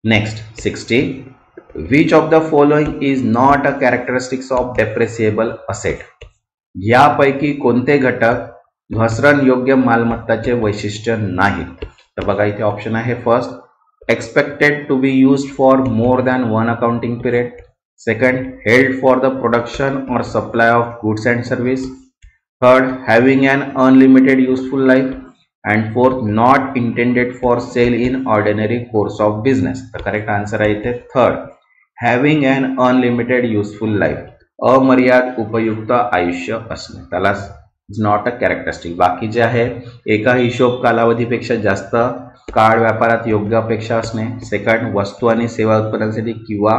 Next 60. which of the following is not a characteristics of depreciable asset? यापैकी कोणते घटक घसरण योग्य मालमत्ताचे वैशिष्ट्य नाहीत? तर बघा इथे ऑप्शन आहे. First, expected to be used for more than one accounting period. Second, held for the production or supply of goods and service. Third, having an unlimited useful life. And fourth, not intended for sale in ordinary course of business. तर करेक्ट आन्सर आहे इथे third, having an unlimited useful life, अमर्याद उपयुक्त आयुष्य असणे, त्याला इज नॉट अ कॅरेक्टरिस्टिक. बाकी जे आहे, एका हिशोब कालावधीपेक्षा जास्त काळ व्यापारात योग्य अपेक्षा असणे. सेकंड, वस्तू आणि सेवा उत्पादनासाठी किंवा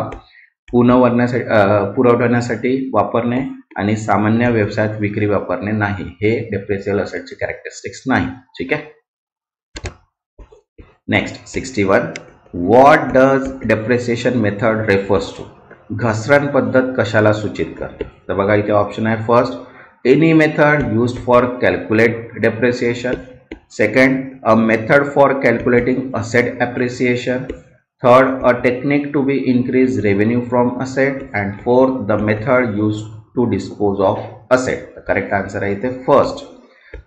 पुरवठ्यासाठी वापरणे आणि सामान्य व्यवसायात विक्री वापरणे नाही, हे डेप्रिसिएबल असेटचे कॅरेक्टरिस्टिक्स नाही. ठीक आहे. Next 61. What does depreciation method refers to? घसरण पद्धत कशाला सूचित करते? तर बघा इथे ऑप्शन आहे. First, any method used for calculate depreciation. Second, a method for calculating asset appreciation. Third, a technique to be increase revenue from asset. And fourth, the method used to dispose of asset. तर करेक्ट आन्सर आहे इथे first,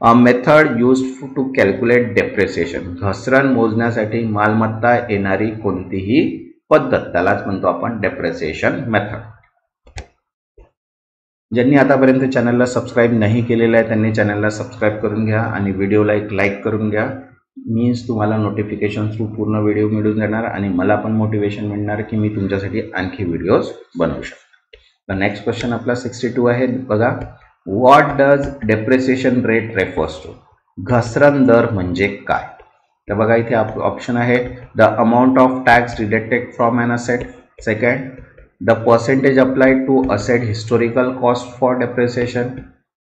a method used to calculate depreciation. घसरण मोजण्यासाठी मालमत्ता येणारी कोणतीही पद्धत, त्यालाच म्हणतो आपण डेप्रिसिएशन मेथड. ज्यांनी आतापर्यंत चॅनलला सबस्क्राईब नाही केलेलं आहे त्यांनी चॅनलला सबस्क्राईब करून घ्या आणि व्हिडिओला एक लाईक करून घ्या. मीन्स तुम्हाला नोटिफिकेशन थ्रू पूर्ण व्हिडिओ मिळून जाणार आणि मला पण मोटिवेशन मिळणार की मी तुमच्यासाठी आणखी व्हिडिओज बनवू शकतो. तर नेक्स्ट क्वेश्चन आपला 62 आहे. बघा, what does depreciation rate refers to? घसरण दर म्हणजे काय? तर बघा इथे ऑप्शन आहे. The amount of tax deducted from an asset. Second, the percentage applied to asset historical cost for depreciation.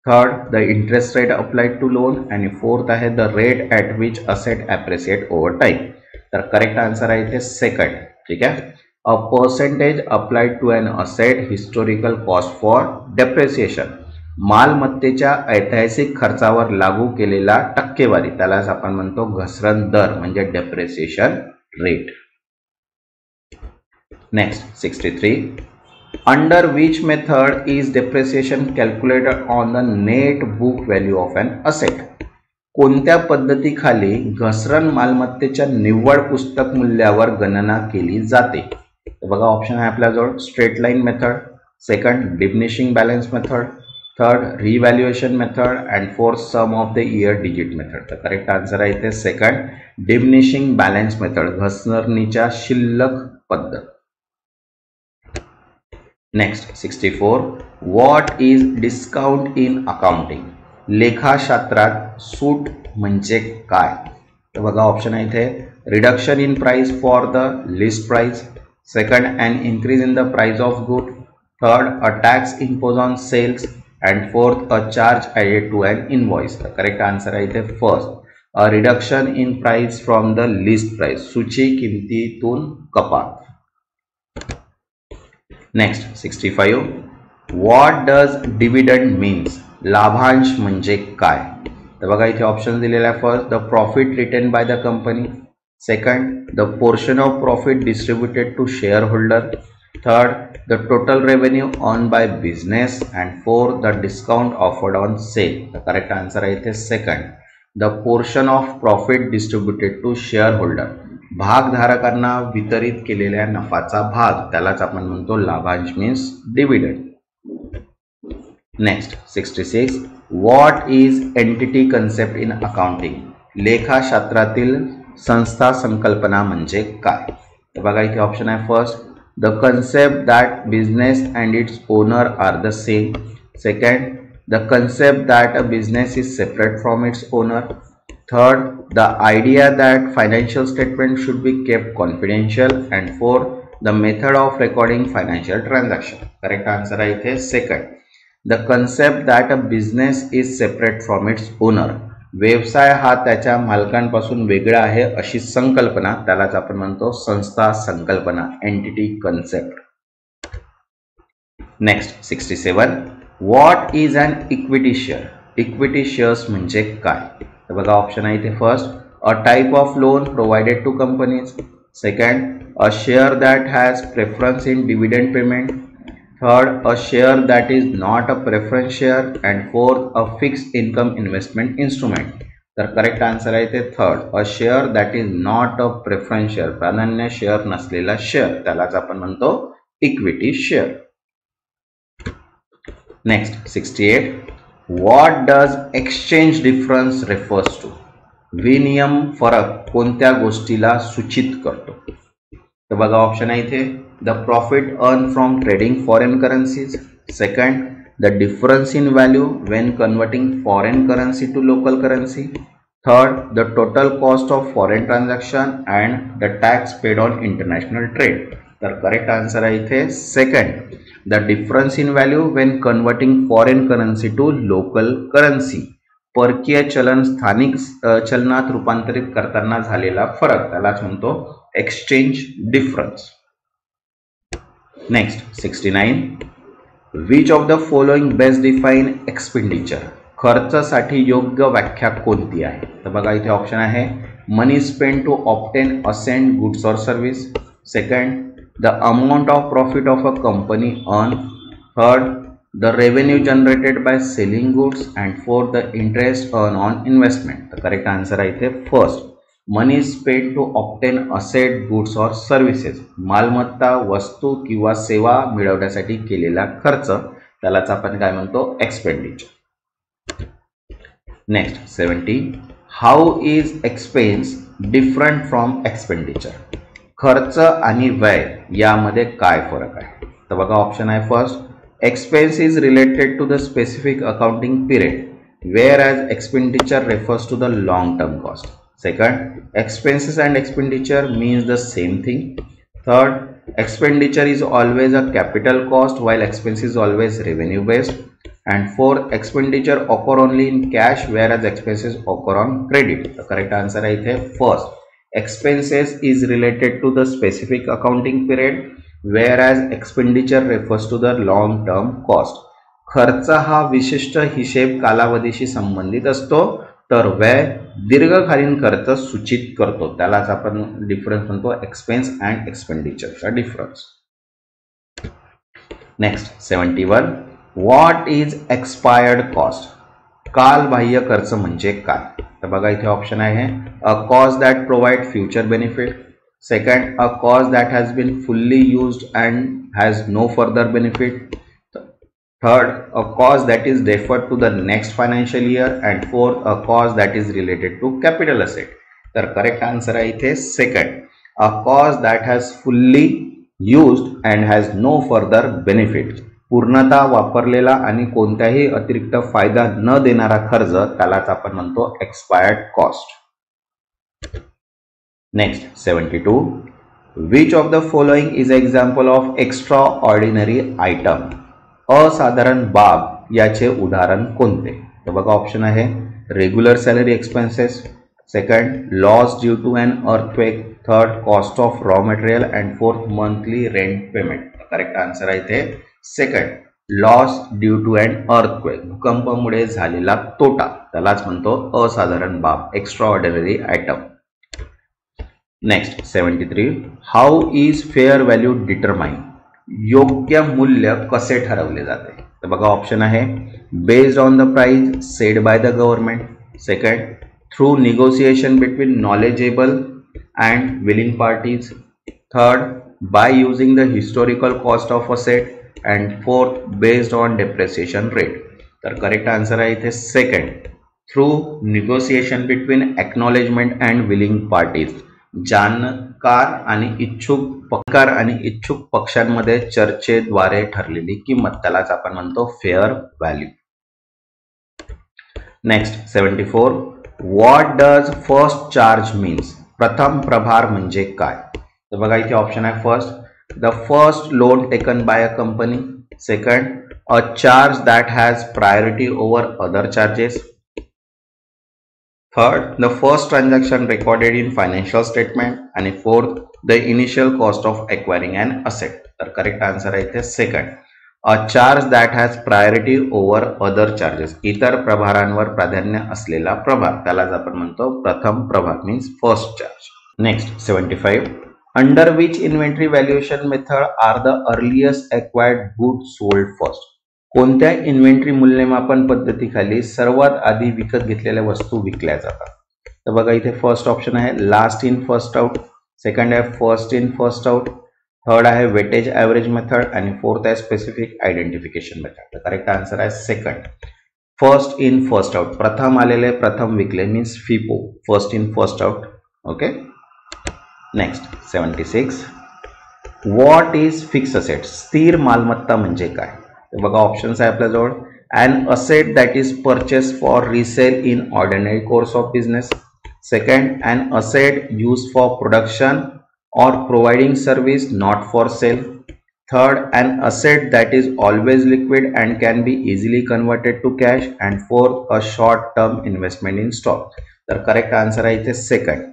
Third, the interest rate applied to loan. आणि फोर्थ आहे the rate at which asset appreciate over time. तर करेक्ट आन्सर आहे इथे सेकंड. ठीक आहे, a percentage applied to an asset historical cost for depreciation, मालमत्तेच्या ऐतिहासिक खर्चावर लागू केलेला टक्केवारी, त्यालाच आपण म्हणतो घसरण दर म्हणजे depreciation rate. Next 63. Under which method is depreciation calculated on the net book value of an asset? कोणत्या पद्धतीखाली घसरण मालमत्तेच्या निव्वळ पुस्तक मूल्यावर गणना केली जाते? बघा ऑप्शन आहे आपल्याजवळ. Straight line method. Second, diminishing balance method. Third, revaluation method. And fourth, sum of the year digit method. तर करेक्ट आन्सर आहे इथे सेकंड, डिमिनिशिंग बॅलन्स मेथड, घसरणीच्या शिल्लक पद्धत. Next 64. What is discount in accounting? लेखाशास्त्रात सूट म्हणजे काय? तर बघा ऑप्शन आहे इथे. Reduction in price for the list price. Second, an increase in the price of good. Third, a tax impose on cells. And fourth, a charge added to an invoice. तर करेक्ट आन्सर आहे इथे first, a reduction in price from the list price, सूची किमतीतून कपात. Next 65. What does dividend means? लाभांश म्हणजे काय? तर बघा इथे ऑप्शन दिलेला आहे. First, the profit retain by the company. Second, the portion of profit distributed to share holder. Third, the total revenue earned by business. And fourth, the discount offered on sale. The correct answer आहे इथे second, the portion of profit distributed to shareholder, भागधारकांना वितरित केलेल्या नफाचा भाग, त्यालाच आपण म्हणतो लाभांश means dividend. Next 66. What is entity concept in accounting, लेखाशास्त्रातील संस्था संकल्पना म्हणजे काय? तर बघा इथे ऑप्शन आहे first, the concept that business and its owner are the same. Second, the concept that a business is separate from its owner. Third, the idea that financial statement should be kept confidential. And fourth, the method of recording financial transaction. Correct answer आहे इथे second, the concept that a business is separate from its owner. व्यवसाय हा त्याच्या मालकांपासून वेगळा आहे अशी संकल्पना, त्यालाच आपण म्हणतो संस्था संकल्पना, entity concept. Next 67, what is an equity share. Equity shares म्हणजे काय? तर बघा ऑप्शन आहे इथे first, a type of loan provided to companies. Second, a share that has preference in dividend payment. Third, a share that is not a preference share. And fourth, a fixed income investment instrument. तर करेक्ट आन्सर आहे ते third, a share that is not a preference share, प्राधान्य शेअर नसलेला शेअर, त्यालाच आपण म्हणतो equity share. Next 68, what does exchange difference refers to. विनिमय फरक कोणत्या गोष्टीला सूचित करतो? तर बघा ऑप्शन आहे इथे, the profit earn from trading foreign currencies. Second, the difference in value when converting foreign currency to local currency. Third, the total cost of foreign transaction and the tax paid on international trade. तर करेक्ट आन्सर आहे इथे second, the difference in value when converting foreign currency to local currency. परकीय चलन स्थानिक चलनात रूपांतरित करताना झालेला फरक, त्यालाच म्हणतो exchange difference. Next 69, which of the following best define expenditure. खर्चासाठी योग्य व्याख्या कोणती आहे? तर बघा इथे ऑप्शन आहे, money spend to obtain asset goods or service. Second, the amount of profit of a company earn. Third, the revenue generated by selling goods. And fourth, the interest earn on investment. तर करेक्ट आन्सर आहे इथे first, money spend to obtain asset goods or services. मालमत्ता, वस्तू किंवा सेवा मिळवण्यासाठी केलेला खर्च, त्यालाच आपण काय म्हणतो expenditure. Next 70, how is expense different from expenditure. खर्च आणि व्यय यामध्ये काय फरक आहे? तर बघा ऑप्शन आहे first, expense is related to the specific accounting period, whereas expenditure refers to the long term cost. Second, expenses and expenditure means the same thing. Third, expenditure is always a capital cost while expense is always revenue based. And fourth, expenditure occur only in cash whereas expenses occur on credit. The correct answer is here first, expenses is related to the specific accounting period whereas expenditure refers to the long term cost. खर्च हा विशिष्ट हिशेब कालावधीशी संबंधित असतो, तर व्यय दीर्घकालीन खर्च सूचित करतो, त्यालाच आपण डिफरन्स म्हणतो एक्सपेन्स अँड एक्सपेंडिचरचा difference. Next 71, what is expired cost. कालबाह्य खर्च म्हणजे काय? तर बघा इथे ऑप्शन आहे, a cost that provide future benefit. Second, a cost that has been fully used and has no further benefit. Third, a cost that is deferred to the next financial year. And fourth, a cost that is related to capital asset. तर करेक्ट आन्सर आहे इथे second, a cost that has fully used and has no further benefit. पूर्णतः वापरलेला आणि कोणत्याही अतिरिक्त फायदा न देणारा खर्च, त्यालाच आपण म्हणतो expired cost. Next 72, which of the following is example of extraordinary item. असाधारण बाब याचे उदाहरण कोणते? तर बघा ऑप्शन आहे, regular salary expenses. Second, loss due to an earthquake. Third, cost of raw material. And fourth, monthly rent payment. Correct answer आहे इथे second, loss due to an earthquake, भूकंपामुळे झालेला तोटा, त्यालाच म्हणतो असाधारण बाब, extraordinary item. Next 73, how is fair value determine. योग्य मूल्य कसे ठरवले जाते? तर बघा ऑप्शन आहे, based on the price sed bye the government. Second, through negotiation between knowledgeable and willing parties. Third, by using the historical cost of asset. And fourth, based on depreciation rate. तर करेक्ट आन्सर आहे इथे second. Through negotiation between acknowledgement and willing parties, जाणकार आणि इच्छुक पक्षांमध्ये चर्चेद्वारे ठरलेली किंमत, त्यालाच आपण म्हणतो fair value. Next 74. What does first charge means? प्रथम प्रभार म्हणजे काय? तर बघा इथे ऑप्शन आहे. First, the first loan taken by a company. Second, a charge that has priority over other charges. Third, the first transaction recorded in financial statement. And fourth, the initial cost of acquiring an asset. तर करेक्ट आन्सर आहे इथे second. a charge that has priority over other charges, इतर प्रभारांवर प्राधान्य असलेला प्रभार, त्यालाच आपण म्हणतो प्रथम प्रभार, means first charge. Next 75. Under which inventory valuation method are the earliest acquired goods sold first? कोणत्या इन्व्हेंटरी मूल्यमापन पद्धतीखाली सर्वात आधी विकत घेतलेल्या वस्तू विकल्या जातात? तर बघा इथे फर्स्ट ऑप्शन आहे last in first out, second आहे first in first out, third आहे वेटेज ॲव्हरेज मेथड आणि फोर्थ आहे स्पेसिफिक आयडेंटिफिकेशन मेथड. तर करेक्ट आन्सर आहे second, first in first out. प्रथम आलेले प्रथम विकले means FIFO, first in first out. Okay. Next 76. What is fix asset? स्थिर मालमत्ता म्हणजे काय? तर बघा ऑप्शन्स आहे आपल्याजवळ. An asset that is purchase for resale in ordinary course of business. Second, an asset use for production or providing service not for sale. Third, an asset that is always liquid and can be easily converted to cash. And fourth, a short term investment in stock. तर correct answer आहे इथे second,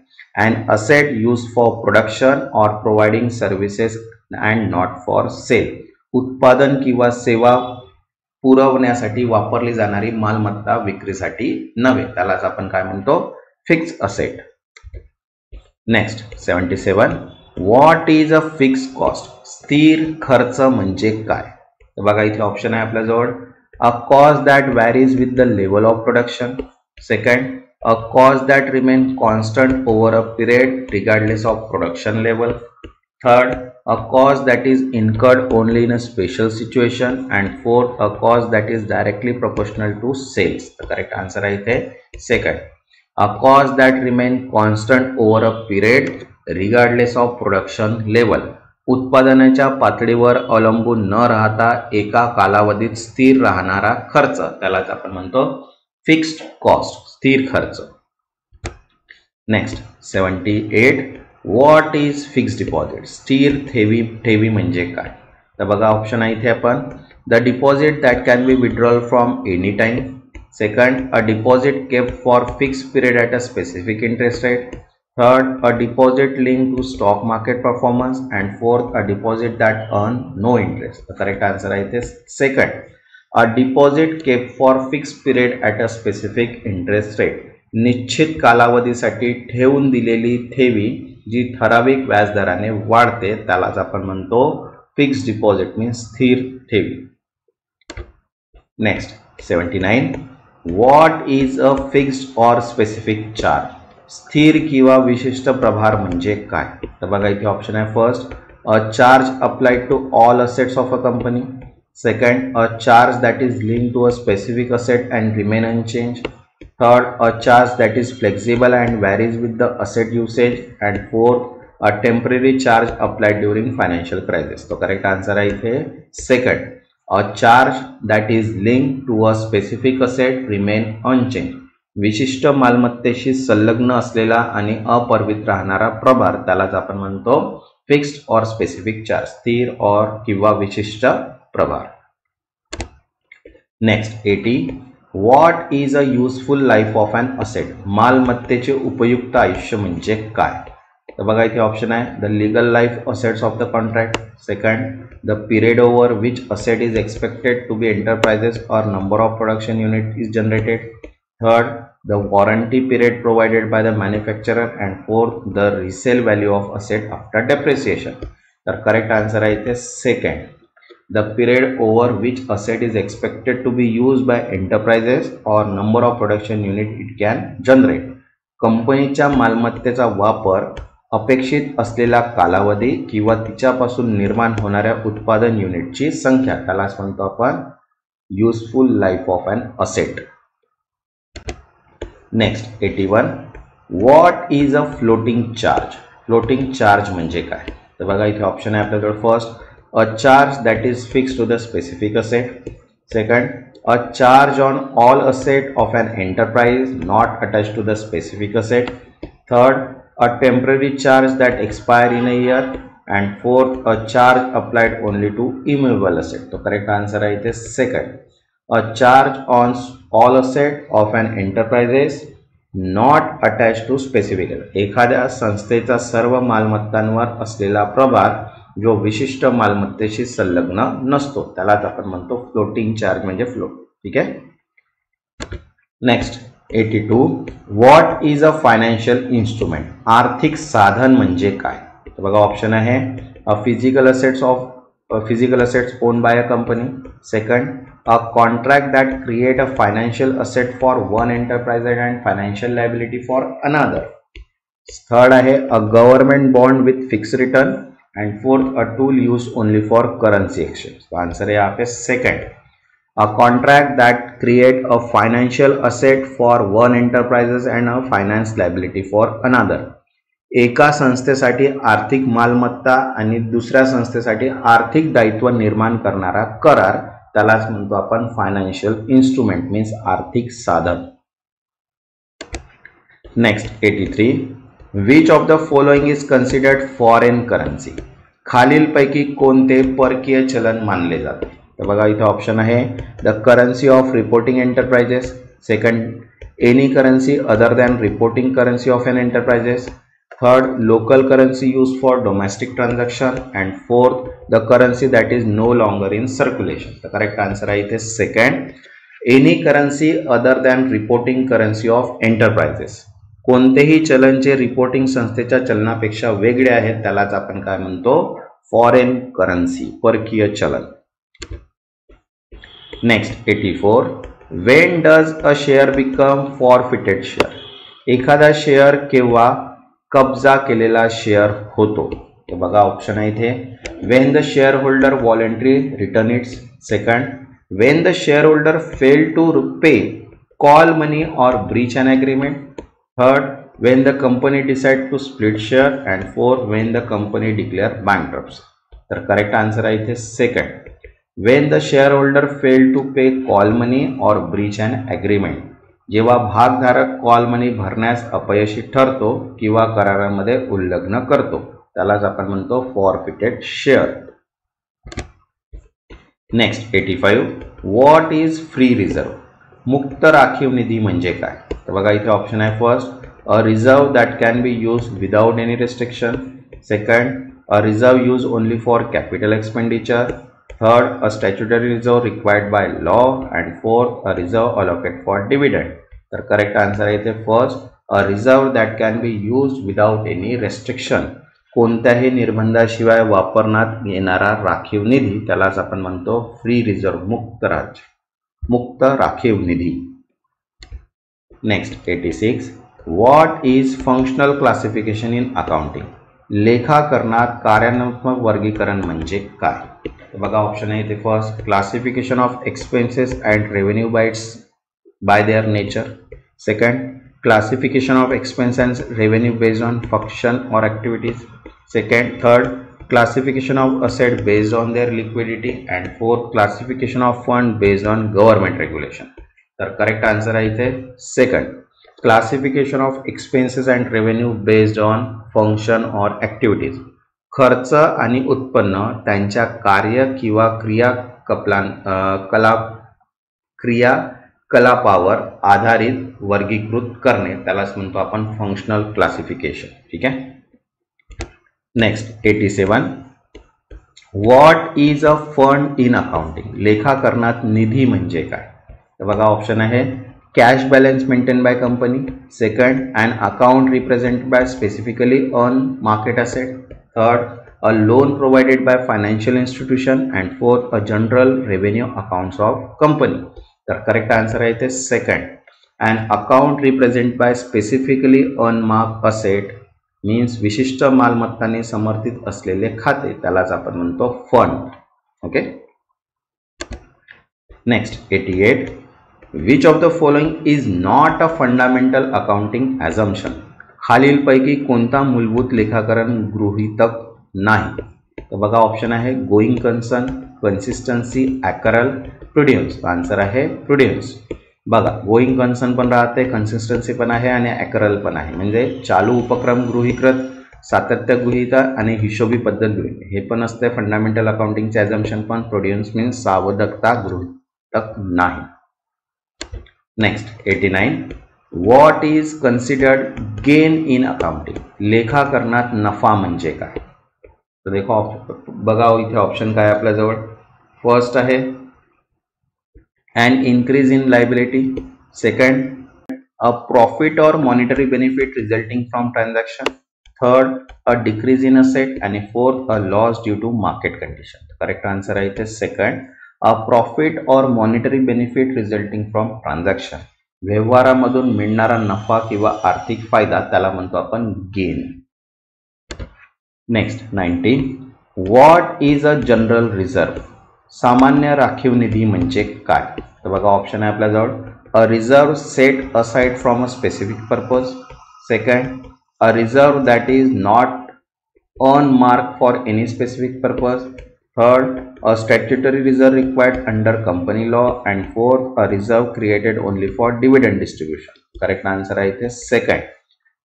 an asset used for production or providing services and not for sale. उत्पादन किंवा सेवा पुरवण्यासाठी वापरली जाणारी मालमत्ता विक्रीसाठी नव्हे, त्यालाच आपण काय म्हणतो fix asset. Next 77. What is a fix cost? स्थिर खर्च म्हणजे काय? तर बघा इथे ऑप्शन आहे आपल्याजवळ. A cost that varies with the level of production. Second, a cost that remain constant over a period regardless of production level. Third, a cost that is incurred only in a special situation. And fourth, a cost that is directly proportional to sales. तर करेक्ट आन्सर आहे इथे second, a cost that remain constant over a period regardless of production level. उत्पादनाच्या पातळीवर अवलंबून न राहता एका कालावधीत स्थिर राहणारा खर्च, त्यालाच आपण म्हणतो फिक्स्ड कॉस्ट, स्थिर खर्च. Next 78. What is fixed deposit? स्थिर ठेवी म्हणजे काय? तर बघा ऑप्शन आहे इथे आपण. The deposit that can B withdrawal from any time. Second, a deposit kept for fixed period at a specific interest rate. Third, a deposit linked to stock market performance. And fourth, a deposit that earn no interest. The correct answer is second, a deposit kept for fixed period at a specific interest rate. निश्चित कालावधीसाठी ठेवून दिलेली ठेवी जी ठराविक व्याजदराने वाढते, त्यालाच आपण म्हणतो फिक्स्ड डिपॉझिट, मीन्स स्थिर ठेवी. Next 79. What is a fixed or specific charge? स्थिर किंवा विशिष्ट प्रभार म्हणजे काय? तर बघा इथे ऑप्शन आहे. First, a charge applied to all assets of a company. Second, a charge that is linked to a specific asset and remain unchange. Third, a charge that is flexible and varies with the asset usage. And fourth, a temporary charge applied during financial crisis. तो करेक्ट आन्सर आहे इथे second, a charge that is linked to a specific asset remain unchanged. विशिष्ट मालमत्तेशी संलग्न असलेला आणि अपरिवर्तित राहणारा प्रभार, त्यालाच आपण म्हणतो फिक्स्ड और स्पेसिफिक चार्ज, स्थिर और किंवा विशिष्ट प्रभार. Next 80. What is a useful life of an asset? मालमत्तेचे उपयुक्त आयुष्य म्हणजे काय? तर बघा इथे ऑप्शन आहे. The legal life assets of the contract. Second, the period over which asset is expected to be enterprises or number of production unit is generated. Third, the warranty period provided by the manufacturer. And fourth, the resale value of asset after depreciation. The correct answer is second, the period over which asset is expected to be used by enterprises or number of production unit it can generate. कंपनीच्या मालमत्तेचा वापर अपेक्षित असलेला कालावधी किंवा तिच्यापासून निर्माण होणाऱ्या उत्पादन युनिटची संख्या, त्यालाच म्हणतो आपण useful life of an asset. Next 81, what is a floating charge? Floating charge म्हणजे काय? तर बघा इथे ऑप्शन आहे आपल्याकडे. First, a charge that is fix to the specific asset. Second, a charge on all asset of an enterprise not attached to the specific asset. Third, a temporary charge that expire in a year. And fourth, a charge applied only to immovable asset. तो correct answer आहे इथे second. A charge on all asset of an enterprise not attached to specific asset. एखाद्या संस्थेचा सर्व मालमत्तांवर असलेला प्रभार जो विशिष्ट मालमत्तेशी संलग्न नसतो त्यालाच आपण म्हणतो फ्लोटिंग चार्ज म्हणजे फ्लोट. ठीक आहे. Next 82, what is a financial instrument? आर्थिक साधन म्हणजे काय? तर बघा ऑप्शन आहे, physical assets own by a company. Second, a contract that create a financial asset for one enterprise and financial liability for another. Third आहे, a government bond with fix return. And fourth, a tool used only for currency exchange. तो आंसर है यहाँ पे second. A contract that create a financial asset for one enterprises and a finance liability for another. एका संस्थेसाठी आर्थिक मालमत्ता आणि दुसऱ्या संस्थेसाठी आर्थिक दायित्व निर्माण करणारा करार त्यालाच म्हणतो आपण फायनान्शियल इन्स्ट्रुमेंट मीन्स आर्थिक साधन. Next 83, which of the following is considered foreign currency? खालीलपैकी कोणते परकीय चलन मानले जाते? तर बघा इथे ऑप्शन आहे, the currency of reporting enterprises. Second, any currency other than reporting currency of an enterprises. Third, local currency use for domestic transaction. And fourth, the currency that is no longer in circulation. तर करेक्ट आन्सर आहे इथे second, any currency other than reporting currency of enterprises. कोणतेही चलन जे रिपोर्टिंग संस्थेच्या चलनापेक्षा वेगळे आहेत त्यालाच आपण काय म्हणतो? फॉरेन करन्सी, परकीय चलन. Next 84, when does a share become forfeited share? एखादा शेअर केव्हा कब्जा केलेला शेअर होतो? तर बघा ऑप्शन आहे इथे, when the share holder voluntary return its. Second, when the share holder fail to pay call money or breach an agreement. Third, when the company decide to split share. And fourth, when the company declare bankruptcy. तर करेक्ट आन्सर आहे इथे second, when the shareholder fail to pay call money or breach an agreement. जेव्हा भागधारक कॉल मनी भरण्यास अपयशी ठरतो किंवा करारामध्ये उल्लंघन करतो त्यालाच आपण म्हणतो forfeited share. Next 85, what is free reserve? मुक्त राखीव निधी म्हणजे काय? तर बघा इथे ऑप्शन आहे, first, a reserve that can B use without any restriction. Second, a reserve use only for capital expenditure. Third, a statutory reserve required by law. And fourth, a reserve allocate for dividend. तर करेक्ट आन्सर आहे इथे first, a reserve that can B use without any restriction. कोणत्याही निर्बंधाशिवाय वापरण्यात येणारा राखीव निधी त्यालाच आपण म्हणतो फ्री रिझर्व, मुक्त राखीव निधी. Next 86, what is functional classification in accounting? लेखाकरणात कार्यात्मक वर्गीकरण म्हणजे काय? तर बघा ऑप्शन आहे इथे, first, classification of expenses and revenue by their nature. Second, classification of expense and revenue based on function or activities. Second, third, classification of asset based on their liquidity. And fourth, classification of fund based on government regulation. तर करेक्ट आन्सर आहे इथे second, classification of expenses and revenue based on function or activities. खर्च आणि उत्पन्न त्यांच्या कार्य किंवा क्रियाकलापावर आधारित वर्गीकृत करणे त्यालाच म्हणतो आपण फंक्शनल क्लासिफिकेशन. ठीक आहे. Next 87, what is a fund in accounting? लेखाकरणात निधी म्हणजे काय? तर बघा ऑप्शन आहे, cash balance maintain by company. Second, an account represent by specifically on market asset. Third, a loan provided by financial institution. And fourth, a general revenue accounts of company. तर करेक्ट आन्सर आहे इथे second, an account represent by specifically on mark asset means विशिष्ट मालमत्ताने समर्थित असलेले खाते त्यालाच आपण म्हणतो fund. Okay. Next 88, which of the following is not a fundamental accounting assumption. खालीलपैकी कोणता मूलभूत लेखाकरण गृहीतक नाही. तर बघा ऑप्शन आहे गोइंग कन्सर्न, कन्सिस्टन्सी, ॲकरल, प्रुडियन्स. आन्सर आहे प्रुडियन्स. बघा गोइंग कन्सर्न पण राहते, कन्सिस्टन्सी पण आहे आणि ॲकरल पण आहे. म्हणजे चालू उपक्रम गृहीकृत, सातत्य गृहीता आणि हिशोबी पद्धत गृहीत हे पण असते फंडामेंटल अकाउंटिंगचे ॲझम्पशन. पण प्रुडियन्स मीन्स सावधकता गृहीतक नाही. Next 89, what is considered gain in accounting. लेखाकरणात नफा म्हणजे काय. तर देखो बघा इथे ऑप्शन काय आपल्याजवळ. फर्स्ट आहे an increase in liability, second a profit or monetary benefit resulting from transaction, third a decrease in asset, and fourth a loss due to market condition. Correct answer आहे इथे second, a profit or monetary benefit resulting from transaction. व्यवहारामधून मिळणारा नफा किंवा आर्थिक फायदा त्याला म्हणतो आपण gain. Next 90, what is a general reserve. सामान्य राखीव निधी म्हणजे काय. तर बघा ऑप्शन आहे आपल्याजवळ. A reserve set aside from a specific purpose, second a reserve that is not on mark for any specific purpose, third a statutory reserve required under company law, and fourth a reserve created only for dividend distribution. Correct answer आहे इथे second,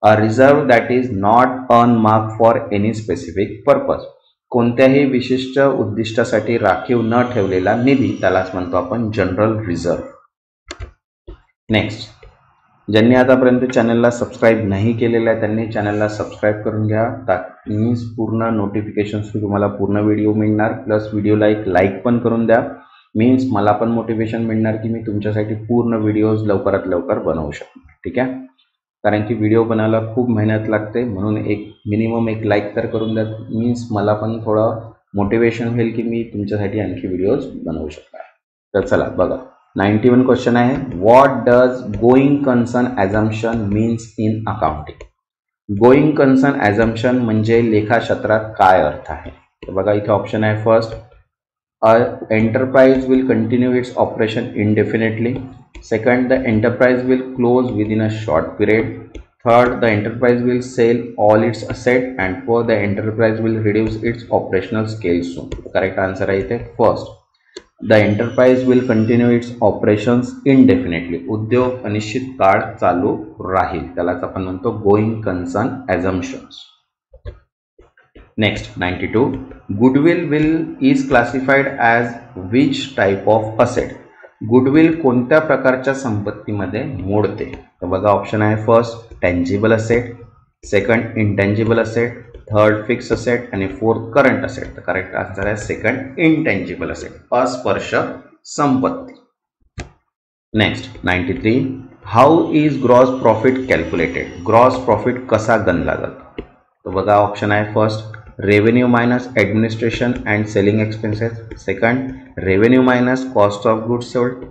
a reserve that is not on mark for any specific purpose. कोणत्याही विशिष्ट उद्दिष्टासाठी राखीव न ठेवलेला निधी त्यालाच म्हणतो आपण जनरल रिझर्व. नेक्स्ट, ज्यांनी आतापर्यंत चॅनलला सबस्क्राईब नाही केलेलं आहे त्यांनी चॅनलला सबस्क्राईब करून घ्या. मीन्स पूर्ण नोटिफिकेशन्स तुम्हाला पूर्ण व्हिडिओ मिळणार. प्लस व्हिडिओला एक लाईक पण करून द्या. मीन्स मला पण मोटिवेशन मिळणार की मी तुमच्यासाठी पूर्ण व्हिडिओज लवकरात लवकर बनवू शकणार. ठीक आहे, कारण की व्हिडिओ बनायला खूप मेहनत लागते. म्हणून एक मिनिमम एक लाईक तर करून द्या. मीन्स मला पण थोडं मोटिवेशन होईल की मी तुमच्यासाठी आणखी व्हिडिओज बनवू शकणार. तर चला बघा 91 क्वेश्चन आहे. What does going concern assumption means in accounting. Going concern assumption म्हणजे लेखाशास्त्रात काय अर्थ आहे. तर बघा इथे ऑप्शन आहे. First, a enterprise will continue its operation indefinitely. Second, the enterprise will close within a short period. Third, the enterprise will sell all its asset. And fourth, the enterprise will reduce its operational scale soon. Correct answer आहे इथे first. The enterprise will continue its operations indefinitely. उद्योग अनिश्चित काळ चालू राहील त्यालाच आपण म्हणतो going concern assumptions. Next 92, goodwill is classified as which type of asset. Goodwill कोणत्या प्रकारच्या संपत्तीमध्ये मोडते. तर बघा ऑप्शन आहे. First tangible asset, second intangible asset, third fix asset आणि फोर्थ करंट असेट. तर करेक्ट आन्सर आहे सेकंड इंटँजिबल असेट, अस्पर्श संपत्ती. Next 93, how is gross profit calculated. Gross profit कसा गणला जातो. तर बघा ऑप्शन आहे. First revenue minus administration and selling expenses, second revenue minus cost of goods sold,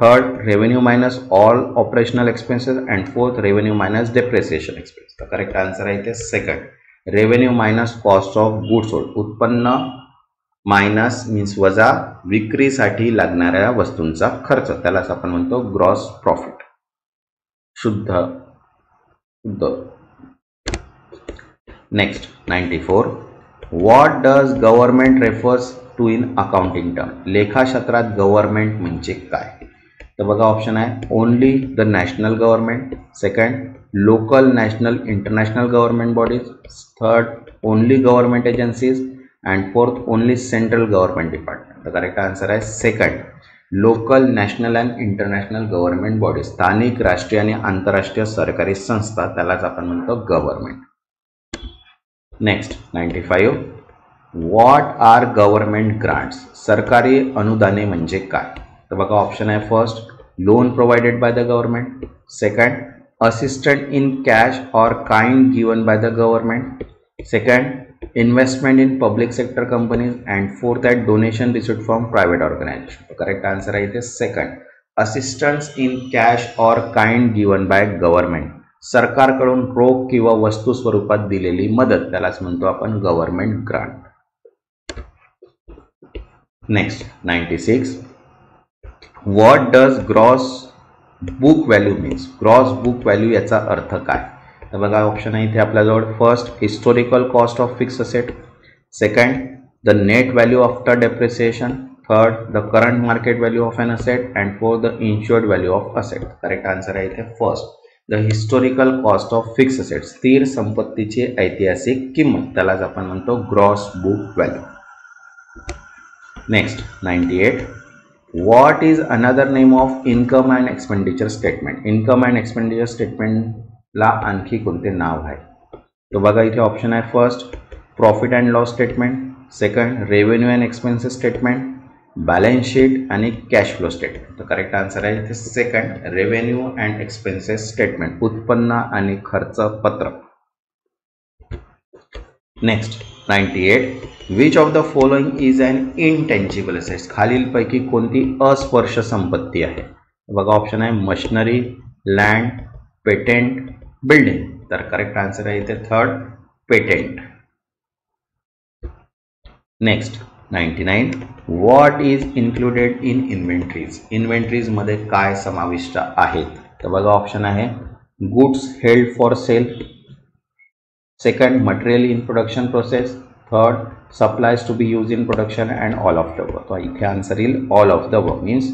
third revenue minus all operational expenses, and fourth revenue minus depreciation expense. The correct answer is second revenue minus cost of goods sold. उत्पन्न मायनस मीन्स वजा विक्रीसाठी लागणाऱ्या वस्तूंचा खर्च त्यालाच आपण म्हणतो ग्रॉस प्रॉफिट, शुद्ध. Next 94, what does government refers to in accounting term. लेखाशास्त्रात गव्हर्नमेंट म्हणजे काय. तर बघा ऑप्शन आहे. Only the national government, second local national international government bodies, third only government agencies, and fourth only central government department. तर करेक्ट आन्सर आहे second local national and international government bodies. स्थानिक राष्ट्रीय आणि आंतरराष्ट्रीय सरकारी संस्था त्यालाच आपण म्हणतो government. Next 95, what are government grants. सरकारी अनुदाने म्हणजे काय. तर बघा ऑप्शन आहे. First loan provided by the government, second assistant in cash or kind given by the government, second investment in public sector companies, and fourth at donation received from private organisation. Correct answer आहे इथे second assistance in cash or kind given by government. सरकारकडून रोख किंवा वस्तू स्वरूपात दिलेली मदत त्यालाच म्हणतो आपण government grant. Next 96, what does gross book value means? Gross book value याचा अर्थ काय? तर बघा ऑप्शन आहे इथे आपल्याजवळ. First, historical cost of fix asset. Second, the net value after depreciation. Third, the current market value of an asset. And fourth, the insured value of asset. Correct answer आहे इथे first, the historical cost of fix asset. स्थिर संपत्तीची ऐतिहासिक किंमत, त्यालाच आपण म्हणतो gross book value. Next 98. What is another name of income and expenditure statement? Income and expenditure स्टेटमेंटला आणखी कोणते नाव आहे? तो बघा इथे ऑप्शन आहे. First, profit and loss statement. Second, revenue and expenses statement. Balance sheet आणि कॅश फ्लो स्टेटमेंट. तर करेक्ट आन्सर आहे इथे second, revenue and expenses statement, उत्पन्न आणि खर्च पत्रक. Next 98. Which of the following is an intangible assets? खालीलपैकी कोणती अस्पर्श संपत्ती आहे? बघा ऑप्शन आहे मशिनरी, लँड, पेटेंट, बिल्डिंग. तर करेक्ट आन्सर आहे इथे third, patent. Next 99. What is included in inventories? Inventories मध्ये काय समाविष्ट आहेत? तर बघा ऑप्शन आहे goods held for sale. Second, material in production process. Third, supplies to be use in production and all of the above. तो इथे आन्सर येईल all of the above. Means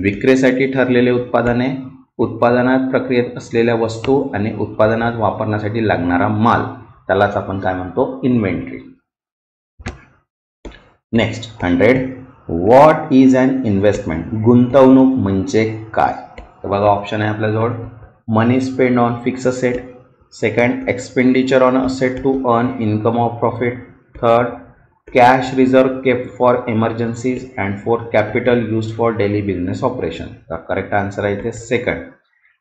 विक्रीसाठी ठरलेले उत्पादने, उत्पादनात प्रक्रियेत असलेल्या वस्तू आणि उत्पादनात वापरण्यासाठी लागणारा माल, त्यालाच आपण काय म्हणतो? Inventory. Next 100. What is an investment? गुंतवणूक म्हणजे काय? तर बघा ऑप्शन आहे आपल्याजवळ money spend on fix asset. Second, expenditure on asset to earn income of profit. Third, cash reserve kept for emergencies. And fourth, capital used for daily business operation. तर करेक्ट आन्सर आहे इथे second,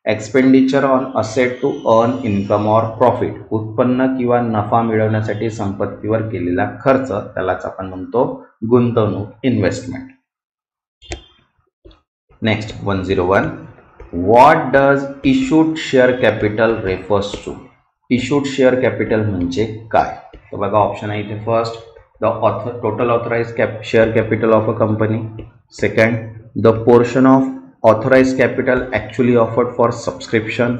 expenditure on asset to earn income or profit, उत्पन्न किंवा नफा मिळवण्यासाठी संपत्तीवर केलेला खर्च, त्यालाच आपण म्हणतो गुंतवणूक, investment. Next 101. What does issued share capital refers to? Issued share capital म्हणजे काय? तर बघा ऑप्शन आहे इथे. First, the total authorised share capital of a company. Second, the portion of authorized capital actually offered for subscription.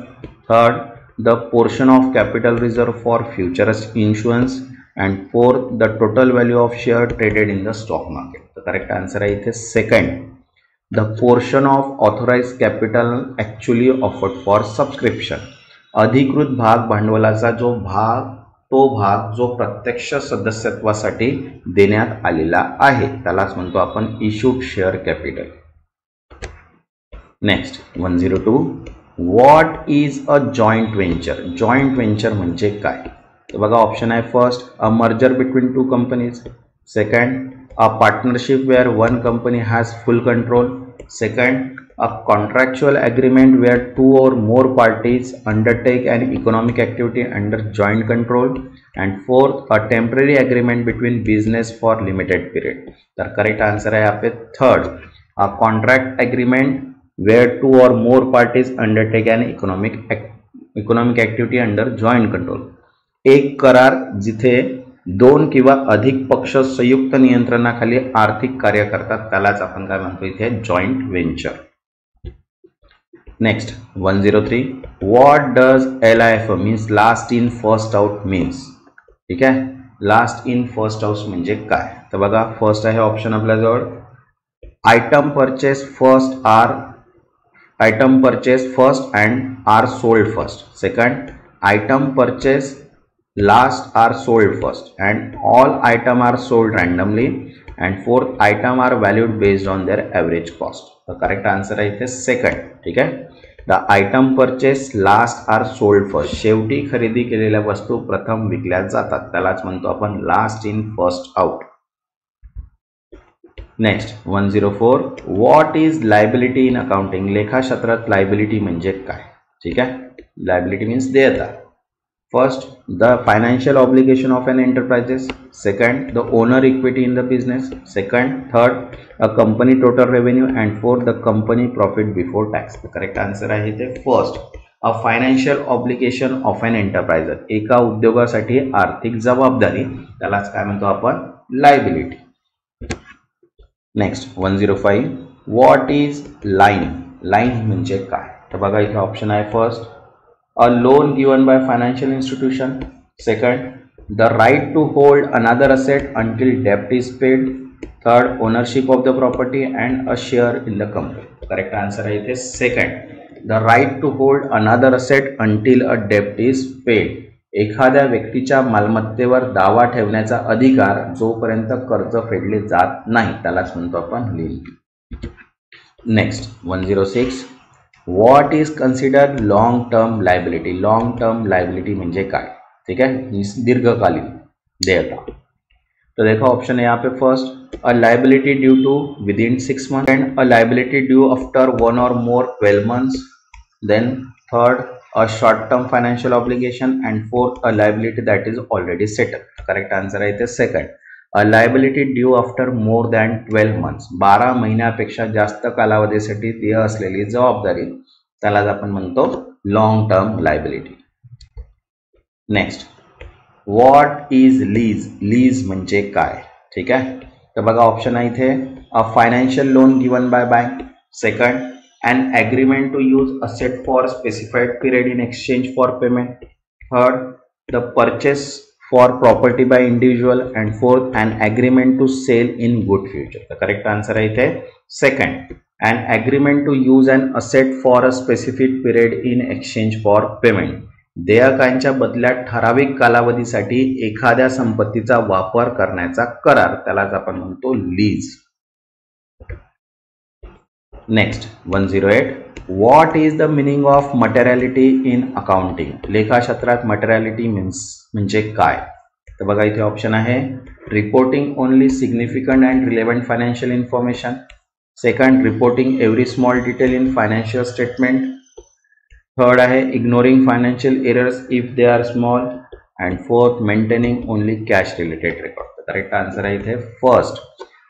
Third, the portion of capital reserved for future issuance. And fourth, the total value of share traded in the stock market. The correct answer is here second, the portion of authorized capital actually offered for subscription. अधिकृत भाग भांडवलाचा जो भाग, तो भाग जो प्रत्यक्ष सदस्यत्वासाठी देण्यात आलेला आहे, त्यालाच म्हणतो आपण issued share capital. Next 102. What is a joint venture? Joint venture म्हणजे काय? तर बघा ऑप्शन आहे. First, a merger between two companies. Second, a partnership where one company has full control. Second, a contractual agreement where two or more parties undertake an economic activity under joint control. And fourth, a temporary agreement between business for limited period. तर करेक्ट आन्सर आहे आपले third, a contract agreement where two or more parties undertake an economic activity under joint control. एक करार जिथे दोन किंवा अधिक पक्ष संयुक्त नियंत्रणाखाली आर्थिक कार्य करतात, त्यालाच आपण काय म्हणतो इथे joint venture. Next 103. What does LIFO means last in first out means? ठीक आहे, लास्ट इन फर्स्ट आउट म्हणजे काय? तर बघा फर्स्ट आहे ऑप्शन आपल्याजवळ, item purchase first and are sold first. Second, item purchase last are sold first and all item are sold randomly. And fourth, item are valued based on their average cost. The correct answer आहे इथे सेकंड. ठीक आहे, the item purchase last are sold first. शेवटी खरेदी केलेल्या वस्तू प्रथम विकल्या जातात, त्यालाच म्हणतो आपण last in first out. Next 104. What is liability in accounting? लेखाशास्त्रात लायबिलिटी म्हणजे काय? ठीक आहे, लायबिलिटी मीन्स देयता. First, the financial obligation of an enterprises. Second, the owner equity in the business. Second, third, a company total revenue. And fourth, the company profit before tax. The correct answer आहे इथे first, a financial obligation of an enterprise. एका उद्योगासाठी आर्थिक जबाबदारी, त्यालाच काय म्हणतो आपण liability. Next 105. What is lien, lien म्हणजे काय? तर बघा इथे ऑप्शन आहे first a loan given by financial institution, second the right to hold another asset until डेप्ट is paid, third ownership of the property and a share in the company. Correct answer आहे इथे second, the right to hold another asset until a डेप्ट इज पेड. एखाद्या व्यक्तीच्या मालमत्तेवर दावा ठेवण्याचा अधिकार जोपर्यंत कर्ज फेडले जात नाही त्यालाच म्हणतो आपण lien. Next 106 what is considered long term liability. Long term liability म्हणजे काय? ठीक है, दीर्घकालीन देयता. तो देखो ऑप्शन है यहाँ पे first a liability due to within 6 months and a liability due after 1 or more 12 months, then third a short term financial obligation, and fourth a liability that is already settled. Correct answer आहे ते second, a liability due after more than 12 months. 12 महिन्यापेक्षा जास्त कालावधीसाठी देय असलेली जबाबदारी त्यालाच आपण म्हणतो long term liability. Next what is lease. Lease म्हणजे काय? ठीक आहे, तर बघा ऑप्शन आहे इथे अ financial loan given bye bank, second an agreement to use asset for specified period in exchange for payment, third the purchase for property by individual, and fourth an agreement to sell in good future. The correct answer आहे इथे second, an agreement to use an asset for a specific period in exchange for payment. देयकांच्या बदल्यात ठराविक कालावधीसाठी एखाद्या संपत्तीचा वापर करण्याचा करार त्यालाच आपण म्हणतो lease. Next 108 what is the meaning of materiality in accounting. लेखाशास्त्रात मटेरियलिटी म्हणजे काय? तर बघा इथे ऑप्शन आहे reporting only significant and relevant financial information, second reporting every small detail in financial statement, third आहे ignoring financial errors if they are small, and fourth maintaining only cash related record. Correct answer आहे इथे first,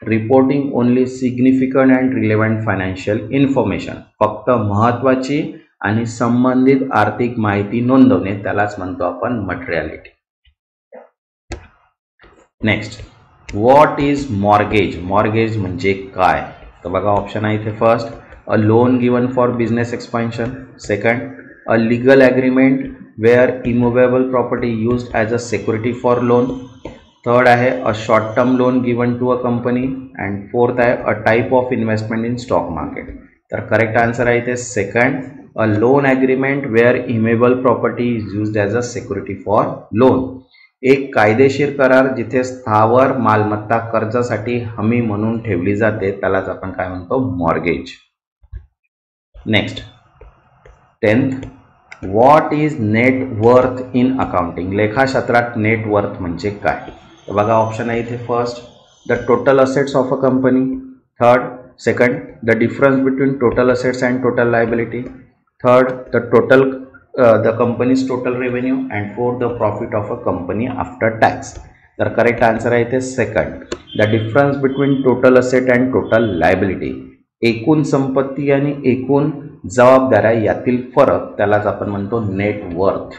reporting only significant and relevant financial information. फक्त महत्वाची आणि संबंधित आर्थिक माहिती नोंदवणे त्यालाच म्हणतो आपण materiality. Next what is mortgage. Mortgage म्हणजे काय? तर बघा ऑप्शन आहे इथे first a loan given for business expansion, second a legal agreement where immovable property used as a security for loan, third आहे a short term loan given to a company, and fourth आहे a type of investment in stock market. तर करेक्ट आन्सर आहे इथे second, a loan agreement where immovable property is used as a security for loan. एक कायदेशीर करार जिथे स्थावर मालमत्ता कर्जासाठी हमी म्हणून ठेवली जाते त्यालाच आपण काय म्हणतो mortgage. Next 10th what is net worth in accounting. लेखाशास्त्रात नेट वर्थ म्हणजे काय? तर बघा ऑप्शन आहे इथे first the total assets of a company, third second the difference between total assets and total liability, third the total the company's total revenue, and fourth the profit of a company after tax. तर करेक्ट आन्सर आहे इथे second, the difference between total asset and total liability. एकूण संपत्ती आणि एकूण जबाबदाऱ्या यातील फरक त्यालाच आपण म्हणतो net worth.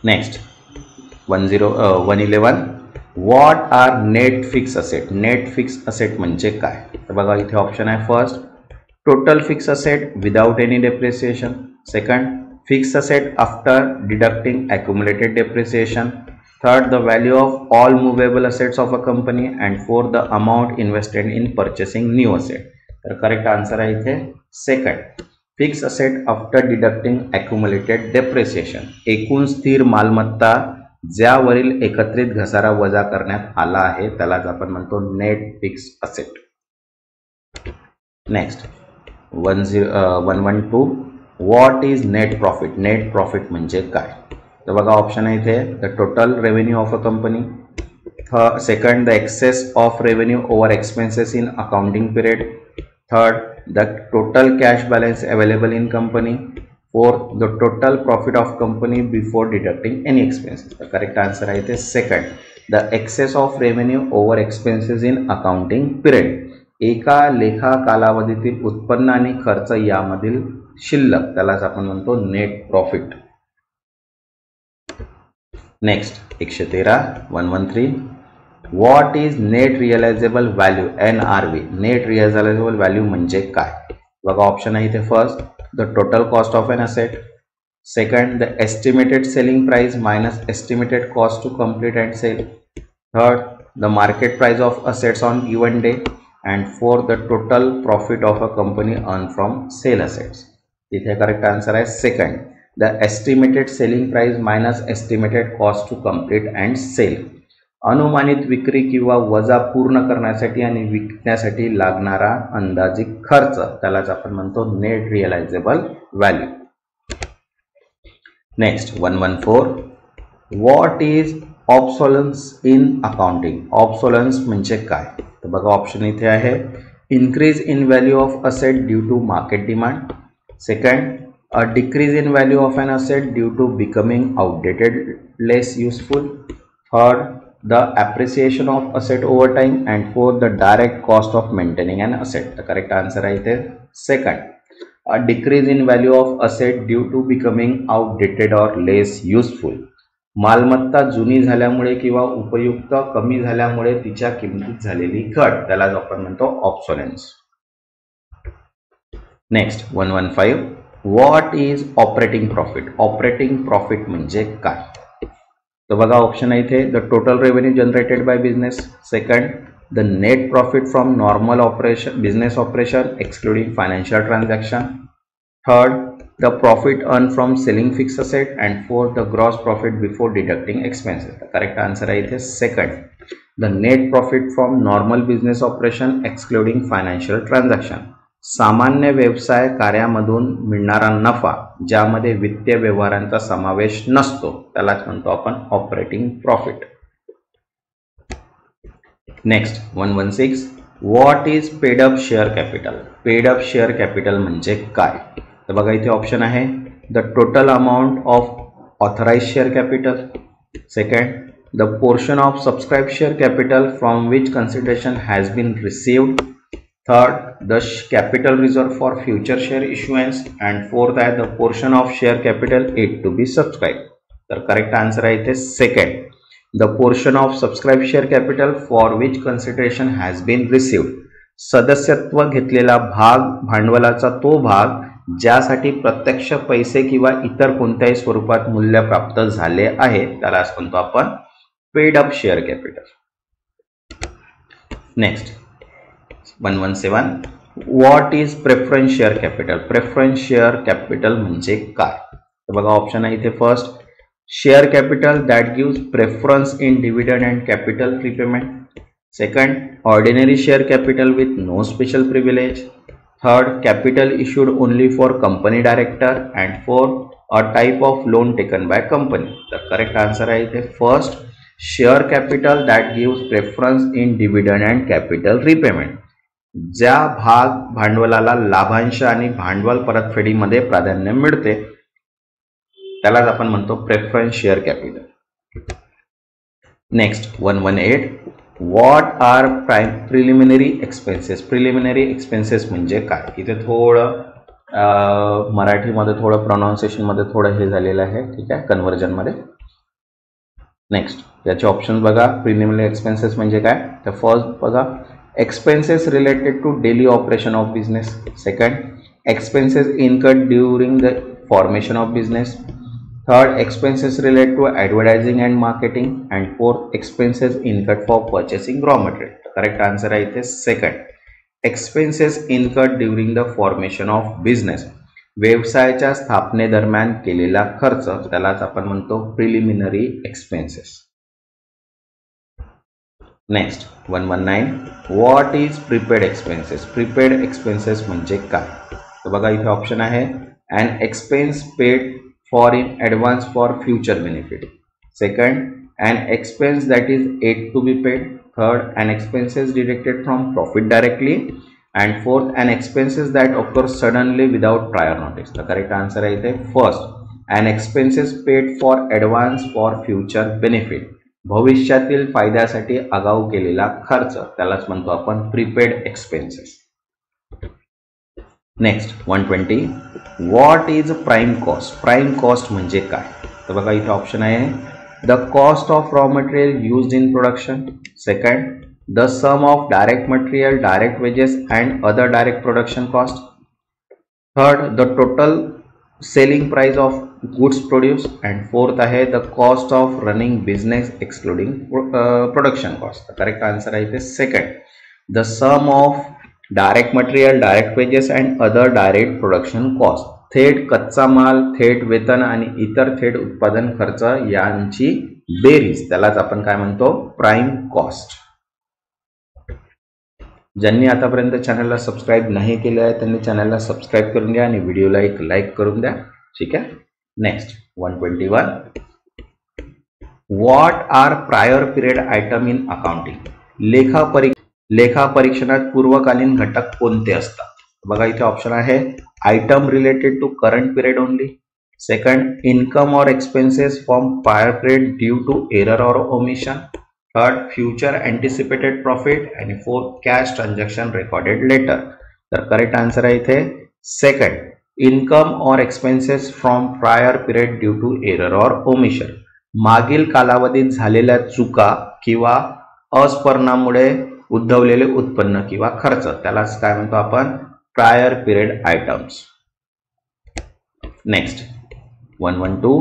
Next 111 what are net fix asset. Net fix asset म्हणजे काय? तर बघा इथे ऑप्शन आहे first total fix asset without any depreciation, second fix asset after deducting accumulated depreciation, third the value of all movable assets of a company, and fourth the amount invested in purchasing new asset. तर करेक्ट आन्सर आहे इथे second, fix asset after deducting accumulated depreciation. एकूण स्थिर मालमत्ता ज्यावरील एकत्रित घसारा वजा करण्यात आला आहे त्यालाच आपण म्हणतो net fix asset. Next 112 what is net profit. Net profit म्हणजे काय? तर बघा ऑप्शन आहे इथे the total revenue of a company, second the excess of revenue over expenses in accounting period, third the total cash balance available in company, fourth the total profit of company before deducting any expenses. तर करेक्ट आन्सर आहे इथे second, the excess of revenue over expenses in accounting period. एका लेखा कालावधीतील उत्पन्न आणि खर्च यामधील शिल्लक त्यालाच आपण म्हणतो net profit. Next 113 113 what is net realisable value NRV. Net realisable value म्हणजे काय? बघा ऑप्शन आहे इथे. First, the total cost of an asset. Second, the estimated selling price minus estimated cost to complete and sale. Third, the market price of assets on given day. And fourth, the total profit of a company earned from sale assets. इथे करेक्ट आन्सर आहे second, the estimated selling price minus estimated cost to complete and sell. अनुमानित विक्री किंवा वजा पूर्ण करण्यासाठी आणि विकण्यासाठी लागणारा अंदाजित खर्च, त्यालाच आपण म्हणतो net realisable value. Next 114, what is obsolescence in accounting. Obsolescence म्हणजे काय? तर बघा ऑप्शन इथे आहे. Increase in value of asset due to market demand. Second, a decrease in value of an asset due to becoming outdated, less useful. Third, the appreciation of asset over time. And fourth, the direct cost of maintaining an asset. तर करेक्ट आन्सर आहे इथे second, a decrease in value of asset due to becoming outdated or less useful. मालमत्ता जुनी झाल्यामुळे किंवा उपयुक्त कमी झाल्यामुळे तिच्या किमतीत झालेली घट, त्यालाच आपण म्हणतो obsolescence. Next 115, what is operating profit. Operating profit म्हणजे काय? तर बघा ऑप्शन आहे इथे. The total revenue generated by business. Second, the net profit from normal operation, business operation excluding financial transaction. Third, the profit earned from selling fixed asset. And fourth, the gross profit before deducting expenses. The correct answer is second, the net profit from normal business operation excluding financial transaction. सामान्य व्यवसाय कार्यामधून मिळणारा नफा ज्यामध्ये वित्तीय व्यवहारांचा समावेश नसतो, त्यालाच म्हणतो आपण operating profit. Next 116, what is paid up share capital. Paid up share capital म्हणजे काय? तर बघा इथे ऑप्शन आहे. The total amount of authorise share capital. Second, the portion of subscribe share capital from which consideration has been received. Third, the capital reserve for future share issuance. And fourth आहे the portion of share capital it to be subscribe. तर करेक्ट आन्सर आहे इथे second, the portion of subscribe share capital for which consideration has been received. सदस्यत्व घेतलेला भाग, भांडवलाचा तो भाग ज्यासाठी प्रत्यक्ष पैसे किंवा इतर कोणत्याही स्वरूपात मूल्य प्राप्त झाले आहे, त्याला म्हणतो आपण paid up share capital. Next 117, what is preference share capital. Preference share capital म्हणजे काय? तर बघा ऑप्शन आहे इथे. First, share capital that gives preference in dividend and capital repayment. Second, ordinary share capital with no special privilege. Third, capital issued only for company director. And fourth, a type of loan taken by company. The correct answer is first, share capital that gives preference in dividend and capital repayment. ज्या भाग भांडवलाला लाभांश आणि भांडवल परतफेडीमध्ये प्राधान्य मिळते, त्यालाच आपण म्हणतो preference share capital. Next 118, what are preliminary expenses. Preliminary expenses म्हणजे काय? इथे थोडं मराठीमध्ये थोडं प्रोनाउन्सिएशनमध्ये थोडं हे झालेलं आहे, ठीक आहे, कन्व्हर्जनमध्ये. नेक्स्ट याचे ऑप्शन बघा. प्रिलिमिनरी एक्सपेन्सेस म्हणजे काय? तर फर्स्ट बघा, expenses related to daily operation of business. Second, expenses incurred during the formation of business. Third, expenses related to advertising and marketing. And fourth, expenses incurred for purchasing raw material. The correct answer is second, expenses incurred during the formation of business. व्यवसायाच्या स्थापनेदरम्यान केलेला खर्च, त्यालाच आपण म्हणतो preliminary expenses. Next 119, what is prepaid expenses. Prepaid expenses म्हणजे काय? तर बघा इथे ऑप्शन आहे. an expense paid for in advance for future benefit. Second, an expense that is yet to be paid. Third, an expenses deducted from profit directly. And fourth, an expenses that occur suddenly without prior notice. The correct answer is first, an expenses paid for advance for future benefit. भविष्यातील फायद्यासाठी आगाऊ केलेला खर्च, त्यालाच म्हणतो आपण prepaid expenses. Next 120, what is prime cost. Prime cost म्हणजे काय? तर बघा इथे ऑप्शन आहे. the cost of raw material used in production. Second, the sum of direct material, direct wages and other direct production cost. Third, the total selling price of goods produced. And fourth आहे the cost of running business excluding production cost. The correct answer आहे second, the sum of direct material, direct wages and other direct production cost. थेट कच्चा माल, थेट वेतन आणि इतर थेट उत्पादन खर्च यांची बेरीज, त्यालाच आपण काय म्हणतो, प्राइम कॉस्ट. ज्यांनी आतापर्यंत चॅनलला सबस्क्राइब नाही केले आहे त्यांनी चॅनलला सबस्क्राइब करून घ्या आणि व्हिडिओला एक लाईक करून द्या. ठीक आहे. Next 121, what are prior period item in accounting. लेखा परीक्षणात पूर्वकालीन घटक कोणते असतात. बघा इथे ऑप्शन आहे item related to current period only. Second, income or expenses from prior period due to error or omission. Third, future anticipated profit. आणि fourth, cash transaction recorded later. तर करेक्ट आन्सर आहे इथे second, income or expenses from prior period due to error or omission. मागील कालावधीत झालेल्या चुका किंवा अस्पर्णामुळे उद्भवलेले उत्पन्न किंवा खर्च, त्यालाच काय म्हणतो आपण, prior period items. Next 122,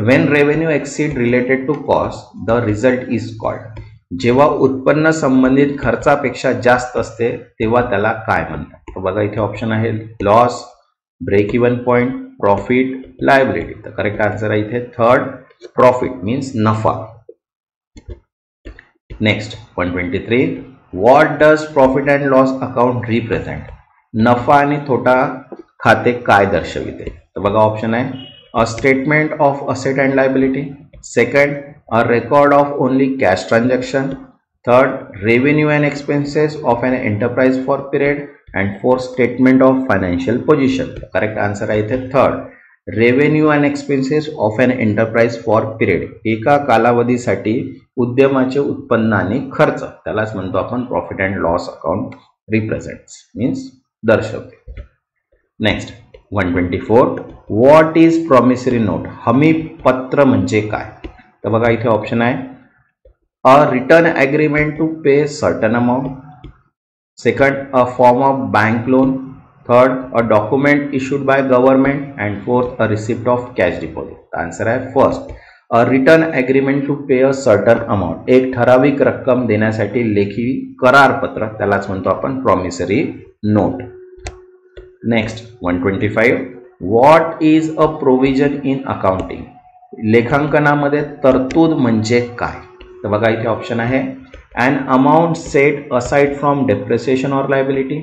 when revenue exceed related to cost the result is called. जेव्हा उत्पन्न संबंधित खर्चापेक्षा जास्त असते तेव्हा त्याला काय म्हणतात. तर बघा इथे ऑप्शन आहे loss, break even point, profit, liability. तर करेक्ट आन्सर आहे इथे थर्ड, प्रॉफिट मीन्स नफा. Next 123, what does profit and loss account represent. नफा आणि तोटा खाते काय दर्शविते. तर बघा ऑप्शन आहे a statement of asset and liability. Second, a record of only cash transaction. Third, revenue and expenses of an enterprise for period. And fourth, statement of financial position. Correct answer आहे इथे third, revenue and expenses of an enterprise for period. एका कालावधीसाठी उद्यमाचे उत्पन्न आणि खर्च, त्यालाच म्हणतो आपण profit and loss account represents means दर्शवते. Next 124, what is promissory note. हमी पत्र म्हणजे काय. तर बघा इथे ऑप्शन आहे a written agreement to pay certain amount. Second, a form of bank loan. Third, a document issued by government. And fourth, a receipt of cash deposit. Answer आहे first, a written agreement to pay a certain amount. एक ठराविक रक्कम देण्यासाठी लेखी करारपत्र, त्यालाच म्हणतो आपण promissory note. Next 125, what is a provision in accounting. लेखांकनामध्ये तरतूद म्हणजे काय. तर बघा इथे ऑप्शन आहे an amount set aside from depreciation or liability.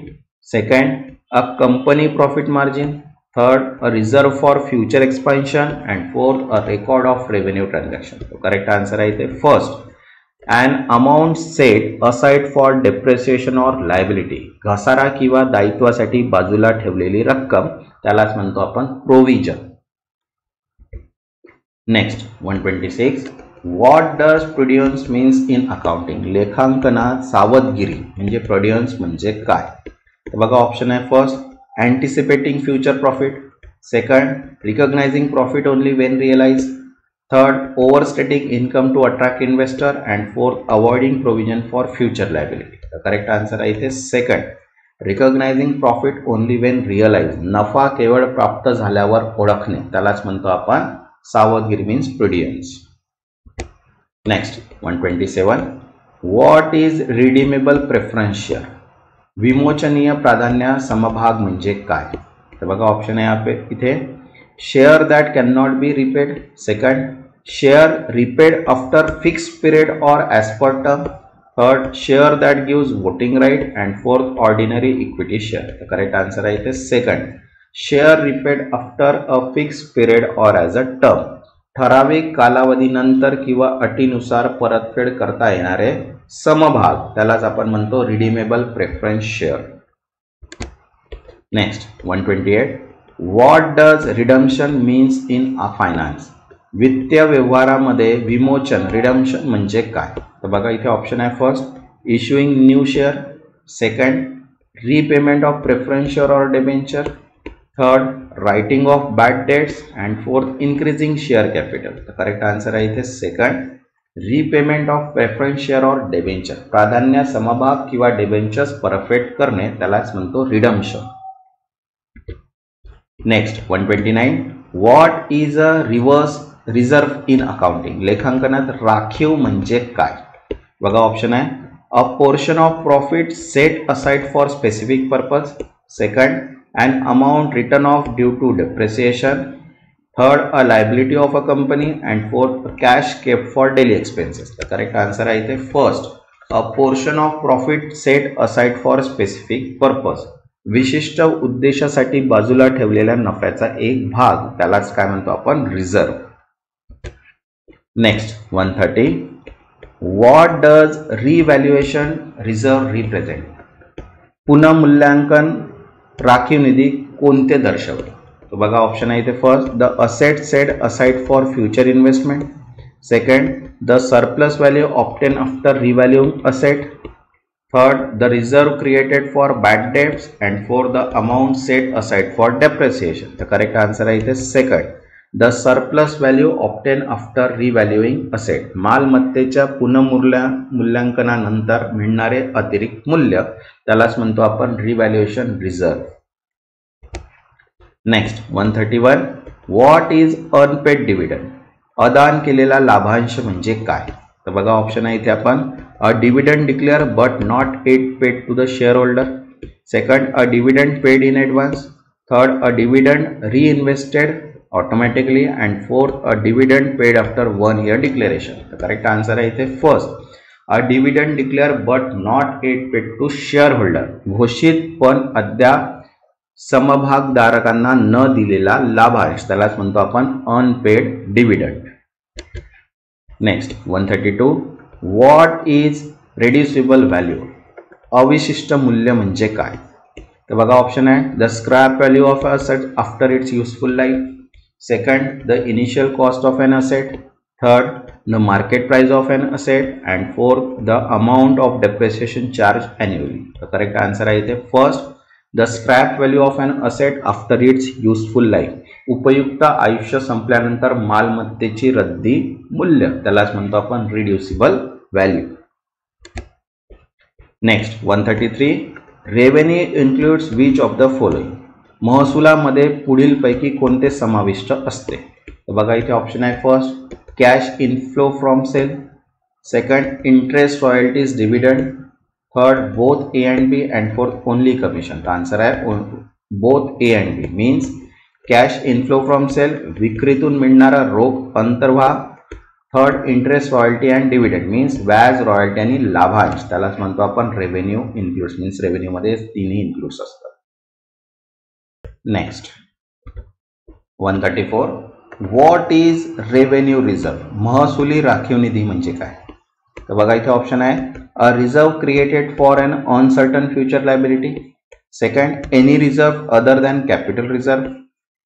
Second, a company profit margin. Third, a reserve for future expansion. And fourth, a record of revenue transaction. So correct answer is the first, an amount set aside for depreciation or liability. घसारा किंवा दायित्वासाठी बाजूला ठेवलेली रक्कम, त्यालाच म्हणतो आपण provision. Next 126, what does prudence means in accounting. लेखांकनात सावधगिरी म्हणजे प्रुडियन्स म्हणजे काय. तर बघा ऑप्शन आहे first, anticipating future profit. Second, recognising profit only when realise. Third, overstating income to attract investor. And fourth, avoiding provision for future liability. तर करेक्ट आन्सर आहे इथे second, recognising profit only when realise. नफा केवळ प्राप्त झाल्यावर ओळखणे, त्यालाच म्हणतो आपण सावधगिरी means prudence. Next 127, what is redeemable preference share. विमोचनीय प्राधान्य समभाग म्हणजे काय. तर बघा ऑप्शन आहे इथे share that can not B repaid. Second, share repaid after fix period or as per term. Third, share that gives voting right. And fourth, ordinary equity share. तर करेक्ट आन्सर आहे इथे second, share repaid after a fix period or as a term. ठराविक कालावधीनंतर किंवा अटीनुसार परतफेड करता येणारे समभाग, त्यालाच आपण म्हणतो redeemable preference share. Next 128, what does redemption means in finance. वित्तीय व्यवहारामध्ये विमोचन रिडम्पशन म्हणजे काय. तर बघा इथे ऑप्शन आहे first, issuing new share. Second, repayment of preference share or debenture. Third writing off bad debts and fourth increasing share capital. तर करेक्ट आन्सर आहे इथे second repayment of preference share or debenture. प्राधान्य समभाग किंवा डेबेंचर्स परफेक्ट करणे त्यालाच म्हणतो redemption. Next 129 what is a reverse reserve in accounting. लेखांकनात राखीव म्हणजे काय. बघा ऑप्शन आहे a portion of profit set aside for specific purpose. Second an amount written off due to depreciation. Third, a liability of a company. And fourth, cash kept for daily expenses. The correct answer आहे इथे first, a portion of profit set aside for specific purpose. विशिष्ट उद्देशासाठी बाजूला ठेवलेल्या नफ्याचा एक भाग त्यालाच काय म्हणतो आपण reserve. Next 130 what does revaluation reserve represent. पुनर्मूल्यांकन राखीव निधी कोणते दर्शवते. तो बघा ऑप्शन आहे इथे first the asset set aside for future investment. Second the surplus value obtain after revaluing asset. Third the reserve created for bad debts and fourth the amount set aside for depreciation. तर करेक्ट आन्सर आहे इथे second the surplus value obtain after revaluing asset. मालमत्तेच्या पुनर्मूल्यांकनानंतर मिळणारे अतिरिक्त मूल्य त्यालाच म्हणतो आपण revaluation reserve. Next 131 what is unpaid dividend. अदान केलेला लाभांश म्हणजे काय. तर बघा ऑप्शन आहे इथे आपण a dividend declare but not it paid to the share holder. Second a dividend paid in advance. Third a dividend reinvested automatically. And fourth, a dividend paid after 1 year declaration. The correct answer आहे इथे first, a dividend declared but not yet paid to shareholder. घोषित पण अद्याप समभागधारकांना न दिलेला लाभांश त्यालाच म्हणतो आपण unpaid dividend. Next 132 what is reducible value. अविशिष्ट मूल्य म्हणजे काय. तर बघा ऑप्शन आहे the scrap value of asset after its useful life. Second, the initial cost of an asset. Third, the market price of an asset. And fourth, the amount of depreciation charged annually. The correct answer आहे इथे first, the scrap value of an asset after its useful life. उपयुक्त आयुष्य संपल्यानंतर मालमत्तेची रद्दी मूल्य त्यालाच म्हणतो आपण reducible value. Next 133 revenue includes which of the following. महसुलामध्ये पुढील पैकी कोणते समाविष्ट असते. तर बघा इथे ऑप्शन आहे first cash inflow from sale. Second interest royalties dividend. Third both A and B. And fourth only commission. तर आन्सर आहे both A and B. Means cash inflow from sale विक्रीतून मिळणारा रोख अंतर्वाह. Third interest royalty and dividend means व्याज रॉयल्टी आणि लाभांश त्यालाच म्हणतो आपण रेव्हेन्यू इन्क्लुड्स. मीन्स रेव्हेन्यूमध्ये तिन्ही इन्क्लुड्स असतात. Next 134 what is revenue reserve. महसुली राखीव निधी म्हणजे काय. तर बघा इथे ऑप्शन आहे a reserve created for an uncertain future liability. Second any reserve other than capital reserve.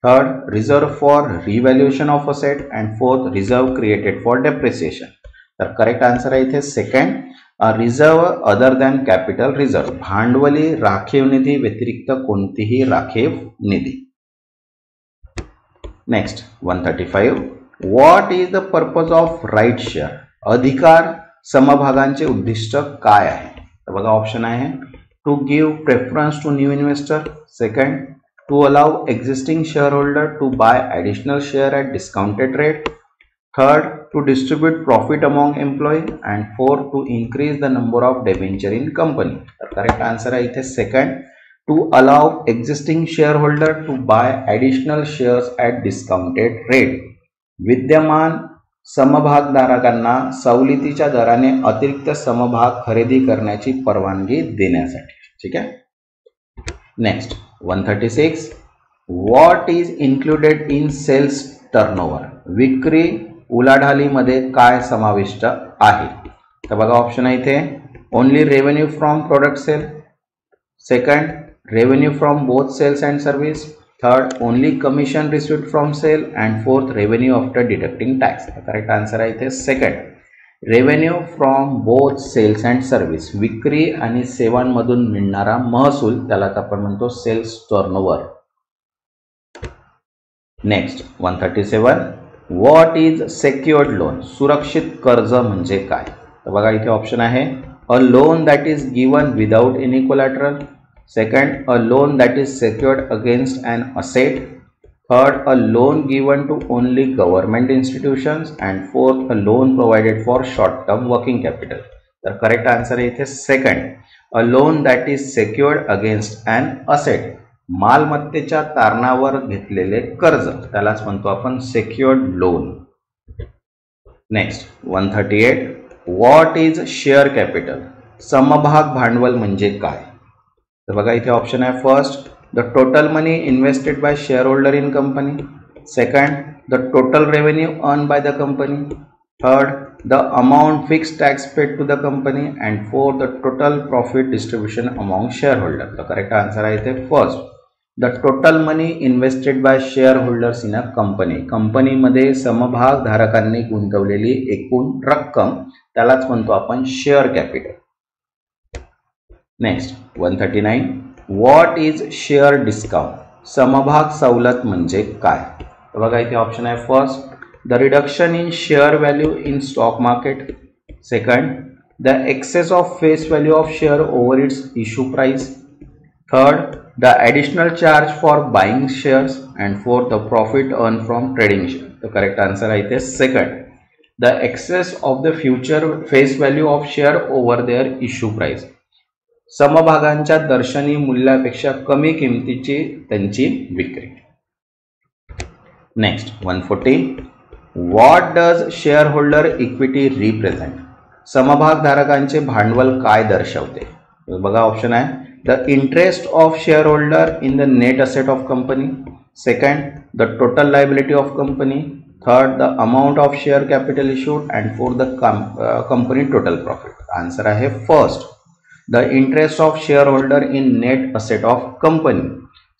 Third reserve for revaluation of asset. And fourth reserve created for depreciation. तर करेक्ट आन्सर आहे इथे second reserve other than capital reserve. भांडवली राखीव निधी व्यतिरिक्त कोणतीही राखीव निधी. Next 135 what is the purpose of right share. अधिकार समभागांचे उद्दिष्ट काय आहे. तर बघा ऑप्शन आहे to give preference to new investor. Second to allow existing share holder to buy additional share at discounted rate. Third, to distribute profit among employee. And fourth, to increase the number of debenture in company. The correct answer आहे इथे second, to allow existing shareholder to buy additional shares at discounted rate. विद्यमान समभागधारकांना सवलतीच्या दराने अतिरिक्त समभाग खरेदी करण्याची परवानगी देण्यासाठी. ठीक आहे. Next 136 what is included in sales turnover. विक्री उलाढालीमध्ये काय समाविष्ट आहे. तर बघा ऑप्शन आहे इथे only revenue from product sale. Second revenue from both sales and service. Third only commission received from sale. And fourth revenue after deducting tax. Correct answer आहे इथे second revenue from both sales and service. विक्री आणि सेवांमधून मिळणारा महसूल त्यालाच आपण म्हणतो sales turnover. Next 137, what is secured loan, सुरक्षित कर्ज म्हणजे काय? तर बघा इथे ऑप्शन आहे, a loan that is given without any collateral, second, a loan that is secured against an asset, third, a loan given to only government institutions, and fourth, a loan provided for short term working capital. तर करेक्ट आन्सर आहे इथे second, a loan that is secured against an asset, मालमत्तेच्या तारणावर घेतलेले कर्ज त्यालाच म्हणतो आपण secured loan. Next 138, what is share capital, समभाग भांडवल म्हणजे काय? तर बघा इथे ऑप्शन आहे, first, the total money invested by shareholder in company, second, the total revenue earned by the company, third, the amount fixed tax paid to the company, and fourth, the total profit distribution among shareholders. The correct answer is first, the total money invested by shareholders in a company. Company मध्ये समभाग धारकांनी गुंतवलेली एकूण रक्कम त्यालाच म्हणतो आपण share capital. Next 139, what is share discount, समभाग सवलत म्हणजे काय? तर बघा इथे ऑप्शन आहे, first, the reduction in share value in stock market, second, the excess of face value of share over its issue price, third, the additional charge for buying shares, and fourth, the profit earn from trading share. तर करेक्ट आन्सर आहे इथे second, the excess of the future face value of share over their issue price, समभागांच्या दर्शनी मूल्यापेक्षा कमी किमतीची त्यांची विक्री. Next 140, what does share holder equity represent, समभाग धारकांचे भांडवल काय दर्शवते? बघा ऑप्शन आहे, the interest of share holder in the net asset of company, second, the total liability of company, third, the amount of share capital issued, and fourth, the company total profit. Answer आहे first, the interest of share holder in net asset of company,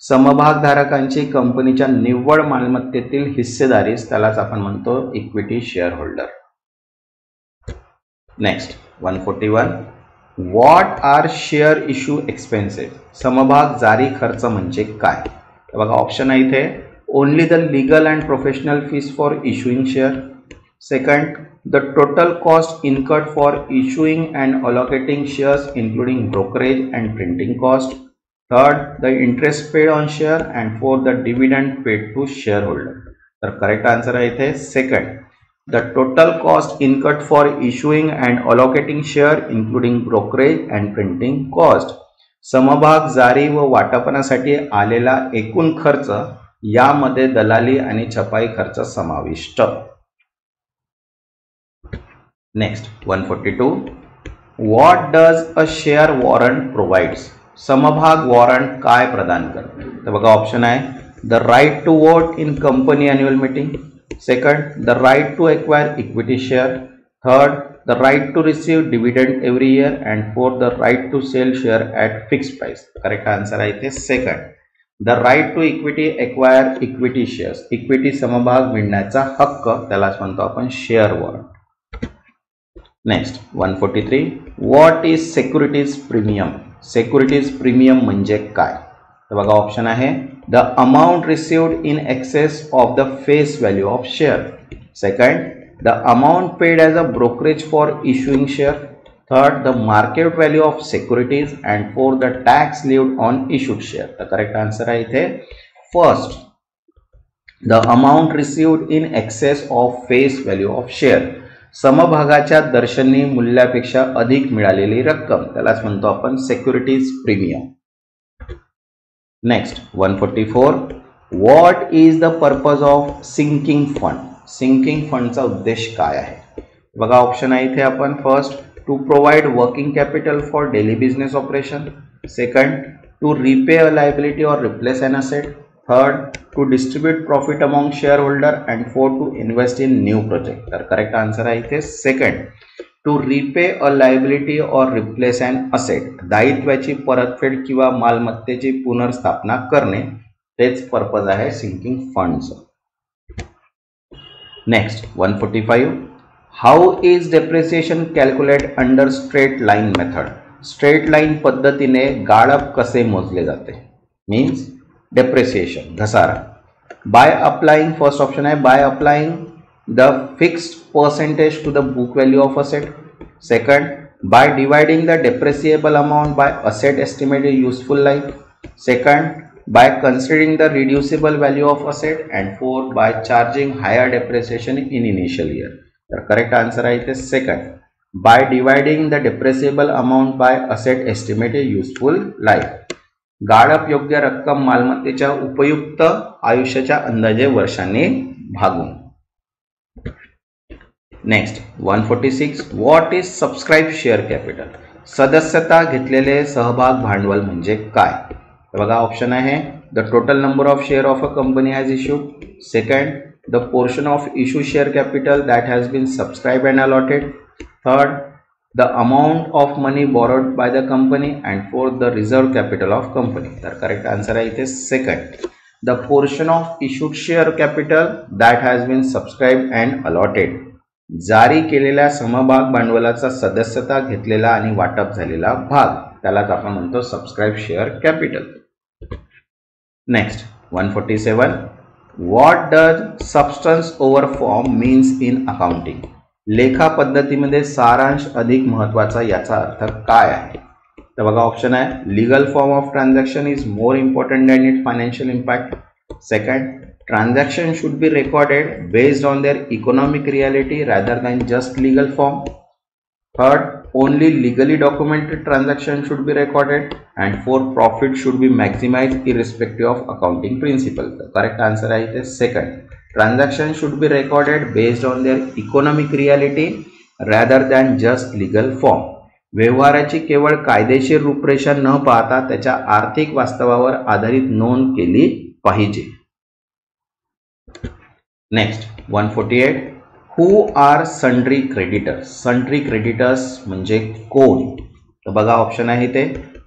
समभाग धारकांची कंपनीच्या निव्वळ मालमत्तेतील हिस्सेदारीस त्यालाच आपण म्हणतो equity share holder. Next 141, what are share issue expenses, समभाग जारी खर्च म्हणजे काय? तर बघा ऑप्शन आहे इथे, only the legal and professional fees for issuing share, second, the total cost incurred for issuing and allocating shares including brokerage and printing cost, third, the interest paid on share, and fourth, the dividend paid to shareholder. तर करेक्ट आन्सर आहे इथे second, the total cost incurred for issuing and allocating share including brokerage and printing cost, समभाग जारी व वाटपनासाठी आलेला एकूण खर्च यामध्ये दलाली आणि छपाई खर्च समाविष्ट. Next 142, what does a share warrant provides, समभाग वॉरंट काय प्रदान करते? तर बघा ऑप्शन आहे, the right to vote in company annual meeting, second, the right to acquire equity share, third, the right to receive dividend every year, and fourth, the right to sell share at fixed price. Correct answer आहे इथे second, the right to equity acquire equity shares, equity समभाग मिळण्याचा हक्क त्यालाच म्हणतो आपण share warrant. Next 143, what is securities premium, securities premium म्हणजे काय? तर बघा ऑप्शन आहे, the amount received in excess of the face value of share, second, the amount paid as a brokerage for issuing share, third, the market value of securities, and fourth, the tax lived on issued share. तर करेक्ट आन्सर आहे इथे first, the amount received in excess of face value of share, समभागाच्या दर्शनी मूल्यापेक्षा अधिक मिळालेली रक्कम त्यालाच म्हणतो आपण securities premium. Next 144, what is the purpose of sinking fund, sinking फंडचा उद्देश काय आहे? बघा ऑप्शन आहे इथे आपण, first, to provide working capital for daily business operation, second, to repay a liability or replace an asset, third, to distribute profit among share holder, and fourth, to invest in new project. तर करेक्ट आन्सर आहे इथे second, to repay a liability or replace an asset, दायित्वाची परतफेड किंवा मालमत्तेची पुनर्स्थापना करणे तेच पर्पज आहे सिंकिंग फंडचं. Next 145, how is depreciation calculate under straight line method, straight line पद्धतीने गाळप कसे मोजले जाते? मीन्स डेप्रिसिएशन घसारा. बाय अप्लाइंग, फर्स्ट ऑप्शन आहे by applying the fixed percentage to the book value of asset. Second, by dividing the depreciable amount by asset estimated useful life. Second, by considering the reducible value of asset. And fourth, by charging higher depreciation in initial year. The correct answer is second, by dividing the depreciable amount by asset estimated useful life. गाळप योग्य रक्कम मालमत्तेच्या उपयुक्त आयुष्याच्या अंदाजे वर्षांनी भागून. Next 146, what is subscribe share capital. सदस्यता घेतलेले सहभाग भांडवल म्हणजे काय. बघा ऑप्शन आहे the total number of share of a company has issued. Second, the portion of issue share capital that has been subscribe and allotted. Third, the amount of money borrowed by the company. And fourth, the reserve capital of company. तर करेक्ट आन्सर आहे इथे second, the portion of issued share capital that has been subscribe and allotted. जारी केलेल्या समभाग भांडवलाचा सदस्यता घेतलेला आणि वाटप झालेला भाग त्यालाच आपण म्हणतो subscribe share capital. Next 147, what does substance over form means in accounting. लेखा पद्धतीमध्ये सारांश अधिक महत्वाचा याचा अर्थ काय आहे. तर बघा ऑप्शन आहे legal form of transaction is more important than it financial impact. Second, transaction should be recorded based on their economic reality rather than just legal form. Third, only legally documented transaction should be recorded. And fourth, profit should be maximized irrespective of accounting principle. The correct answer is second, transaction should be recorded based on their economic reality rather than just legal form. व्यवहाराची केवळ कायदेशीर रूपरेषा न पाहता त्याच्या आर्थिक वास्तवावर आधारित नोंद केली पाहिजे. Next 148, who are sundry creditors. Sundry creditors म्हणजे कोण. तर बघा ऑप्शन आहे ते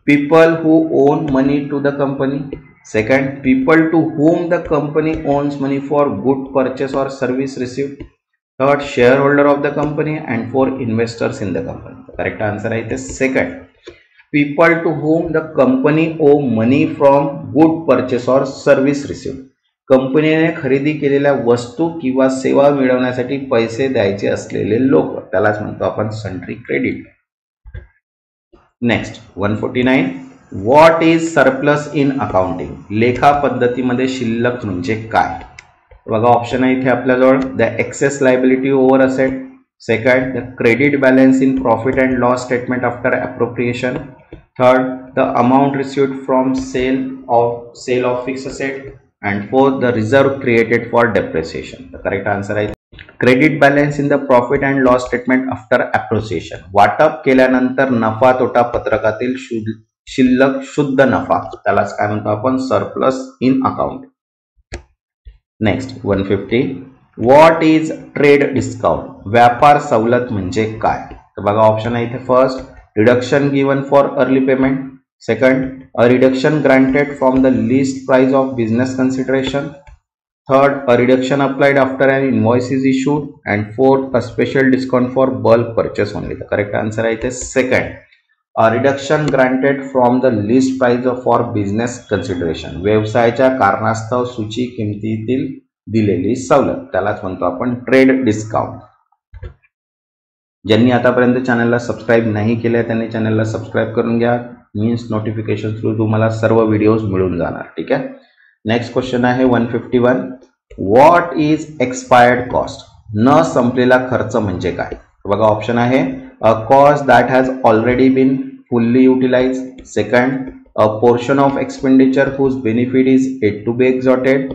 people who own money to the company. Second, people to whom the company owns money for good purchase or service received. Third, shareholder of the company. And fourth, investors in the company. The correct answer is second, people to whom the company owe money from good purchase or service received. कंपनीने खरेदी केलेल्या वस्तू किंवा सेवा मिळवण्यासाठी पैसे द्यायचे असलेले लोक त्यालाच म्हणतो आपण sundry credit. Next 149, what is surplus in accounting. लेखा पद्धतीमध्ये शिल्लक म्हणजे काय. बघा ऑप्शन आहे इथे आपल्याजवळ the excess liability over asset. Second, the credit balance in profit and loss statement after appropriation. Third, the amount received from sale of fix asset. And fourth, the reserve created for depreciation. The correct answer is credit balance in the profit and loss statement after appreciation. वाटप केल्यानंतर नफा तोटा पत्रकातील शिल्लक शुद्ध नफा त्यालाच काय म्हणतो आपण surplus in account. Next 150, what is trade discount. व्यापार सवलत म्हणजे काय. तर बघा ऑप्शन आहे इथे first, reduction given for early payment. Second, a reduction granted from the list price of business consideration. Third, a reduction applied after an invoice is issued. And fourth, a special discount for bulk purchase only. The correct answer is second, a reduction granted from the list price for business consideration. व्यवसायाच्या कारणास्तव सूची किमतीतील दिलेली सवलत त्यालाच म्हणतो आपण ट्रेड डिस्काउंट. ज्यांनी आतापर्यंत चॅनलला सबस्क्राईब नाही केले त्यांनी चॅनलला सबस्क्राईब करून घ्या. मीन्स नोटिफिकेशन थ्रू तुम्हाला सर्व व्हिडिओज मिळून जाणार. ठीक आहे. नेक्स्ट क्वेश्चन आहे 151, व्हॉट इज एक्सपायर्ड कॉस्ट. न संपलेला खर्च म्हणजे काय. बघा ऑप्शन आहे a cost that has already been fully utilise. Second, a portion of expenditure whose benefit is yet to be exhausted.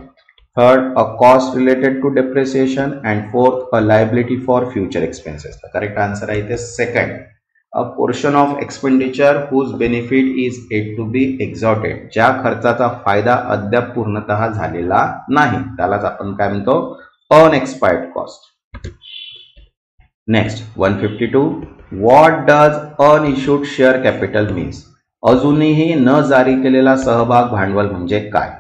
Third, a cost related to depreciation. And fourth, a liability for future expenses. The correct answer is second, a portion of expenditure whose benefit is yet to be exhausted. ज्या खर्चाचा फायदा अद्याप पूर्णतः झालेला नाही त्यालाच आपण काय म्हणतो unexpired cost. Next 152, what does unissued share capital means. अजूनही न जारी केलेला सहभाग भांडवल म्हणजे काय.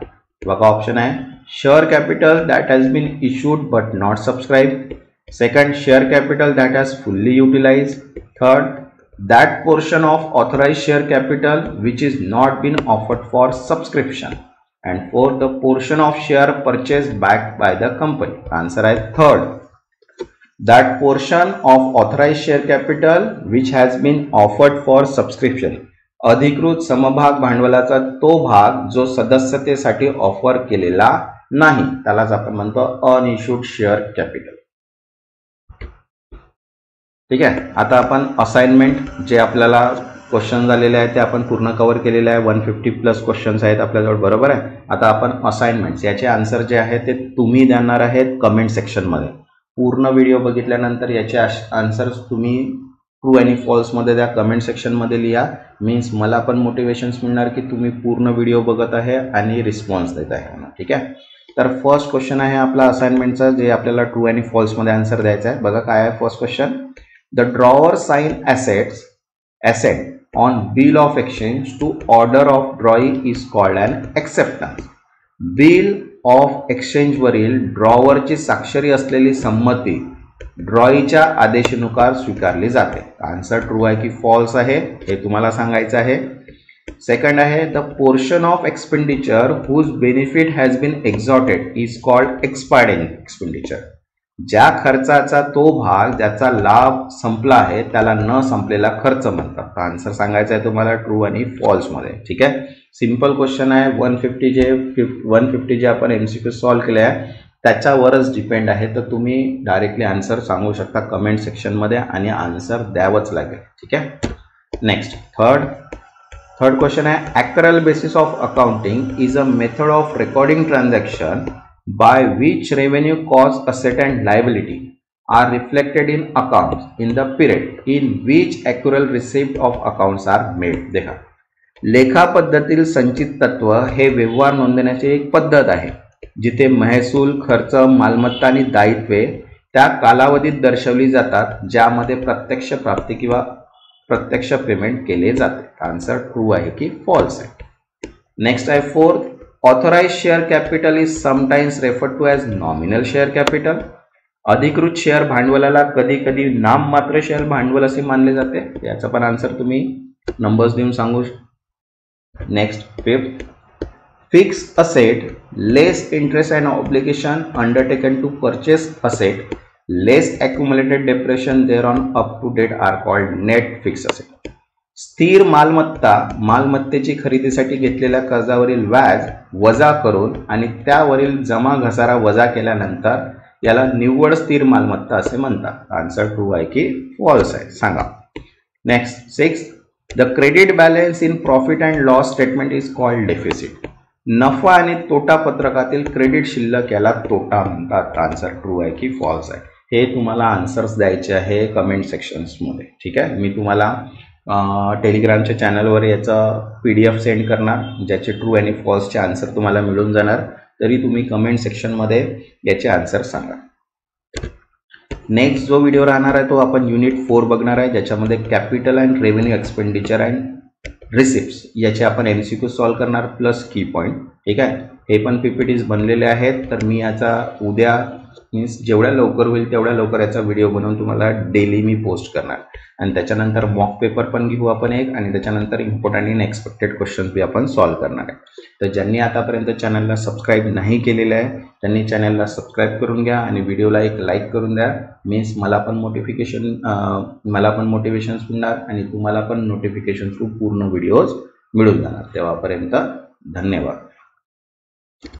बघा ऑप्शन आहे share capital that has been issued but not subscribe. Second, share capital that has fully utilize. Third, that portion of authorized share capital which is not been offered for subscription. And fourth the portion of share purchase back by the company. Answer आहे third, that portion of authorise share capital which has been offered for subscription. अधिकृत समभाग भांडवलाचा तो भाग जो सदस्यतेसाठी ऑफर केलेला नाही त्यालाच आपण म्हणतो अनइश्यूड शेअर कॅपिटल. ठीक आहे. आता आपण असाइनमेंट जे आपल्याला क्वेश्चन झालेले आहेत ते आपण पूर्ण कव्हर केलेले आहे. 150+ क्वेश्चन्स आहेत आपल्याजवळ, बरोबर आहे. आता आपण असाइनमेंट्स याचे आन्सर जे आहे ते तुम्ही देणार आहेत कमेंट सेक्शनमध्ये. पूर्ण व्हिडिओ बघितल्यानंतर याचे आन्सर्स तुम्ही ट्रू आणि फॉल्समध्ये द्या, कमेंट सेक्शनमध्ये लिहा. मीन्स मला पण मोटिवेशन्स मिळणार की तुम्ही पूर्ण व्हिडिओ बघत आहे आणि रिस्पॉन्स देत आहे. ठीक आहे. तर फर्स्ट क्वेश्चन आहे आपला असाइनमेंटचा, जे आपल्याला ट्रू आणि फॉल्समध्ये आन्सर द्यायचा आहे. बघा काय आहे first question. The drawer sign asset on bill of exchange to order of drawing is called an acceptance. Bill of exchange वरील ड्रॉवरची स्वाक्षरी असलेली संमती ड्रॉईच्या आदेशानुसार स्वीकारली जाते. आन्सर ट्रू आहे की फॉल्स आहे हे तुम्हाला सांगायचं आहे. सेकंड आहे the portion of expenditure whose benefit has been exhausted is called expired expenditure. ज्या खर्चाचा तो भाग ज्याचा लाभ संपला आहे त्याला न संपलेला खर्च म्हणतात. आन्सर सांगायचा आहे तुम्हाला ट्रू आणि फॉल्स मध्ये. ठीक आहे. सिंपल क्वेश्चन आहे. 150 जे आपण MCQ सॉल्व्ह केले आहे त्याच्यावरच डिपेंड आहे. तर तुम्ही डायरेक्टली आन्सर सांगू शकता कमेंट सेक्शनमध्ये आणि आन्सर द्यावंच लागेल. ठीक आहे. नेक्स्ट थर्ड क्वेश्चन आहे accrual basis of accounting is a method of recording transaction by which revenue, cost, asset and liability are reflected in accounts in the period in which accrual receipt of accounts are made. देखा, लेखा पद्धतीतील संचित तत्व हे व्यवहार नोंदवण्याची एक पद्धत आहे जिथे महसूल, खर्च, मालमत्ता आणि दायित्वे त्या कालावधीत दर्शवली जातात ज्यामध्ये प्रत्यक्ष प्राप्ती किंवा प्रत्यक्ष पेमेंट केले जाते. आन्सर ट्रू आहे की फॉल्स आहे. नेक्स्ट आहे fourth, authorise share capital is sometimes referred to as nominal share capital. अधिकृत शेअर भांडवलाला कधी कधी नाममात्र शेअर भांडवल असे मानले जाते. याचा पण आन्सर तुम्ही नंबर्स देऊन सांगू. Next fifth, fix asset less interest and obligation undertaken to purchase asset less accumulated depression thereon up to date are called net fix asset. स्थिर मालमत्तेची खरेदीसाठी घेतलेल्या कर्जावरील व्याज वजा करून आणि त्यावरील जमा घसारा वजा केल्यानंतर याला निव्वळ स्थिर मालमत्ता असे म्हणतात. आन्सर ट्रू आहे की फॉल्स आहे सांगा. Next six, the credit balance in profit and loss statement is called deficit. नफा आणि तोटा पत्रकातील क्रेडिट शिल्लक याला तोटा म्हणतात. आन्सर ट्रू आहे की फॉल्स आहे. हे तुम्हाला आन्सर्स द्यायचे आहे कमेंट सेक्शन्समध्ये. ठीक आहे. मी तुम्हाला टेलिग्रामच्या चॅनलवर याचा PDF सेंड करणार ज्याचे ट्रू आणि फॉल्सचे आन्सर तुम्हाला मिळून जाणार. तरी तुम्ही कमेंट सेक्शनमध्ये याचे आन्सर सांगा. नेक्स्ट जो व्हिडिओ राहणार आहे तो आपण युनिट 4 बघणार आहे ज्याच्यामध्ये capital and revenue expenditure and receipts याचे आपण MCQ सॉल्व्ह करणार प्लस की पॉईंट. ठीक आहे. हे पण PPTs बनलेले आहेत. तर मी याचा उद्या मीन्स जेवढ्या लवकर होईल तेवढ्या लवकर याचा व्हिडिओ बनवून तुम्हाला डेली मी पोस्ट करणार. आणि त्याच्यानंतर मॉक पेपर पण घेऊ आपण एक आणि त्याच्यानंतर इम्पॉर्टंट इन एक्सपेक्टेड क्वेश्चन बी आपण सॉल्व्ह करणार आहे. तर ज्यांनी आतापर्यंत चॅनलला सबस्क्राईब नाही केलेलं आहे त्यांनी चॅनलला सबस्क्राईब करून घ्या आणि व्हिडिओला एक लाईक करून द्या. मीन्स मला पण मोटिवेशन्स मिळणार आणि तुम्हाला पण नोटिफिकेशन थ्रू पूर्ण व्हिडिओज मिळून जाणार. तेव्हापर्यंत धन्यवाद.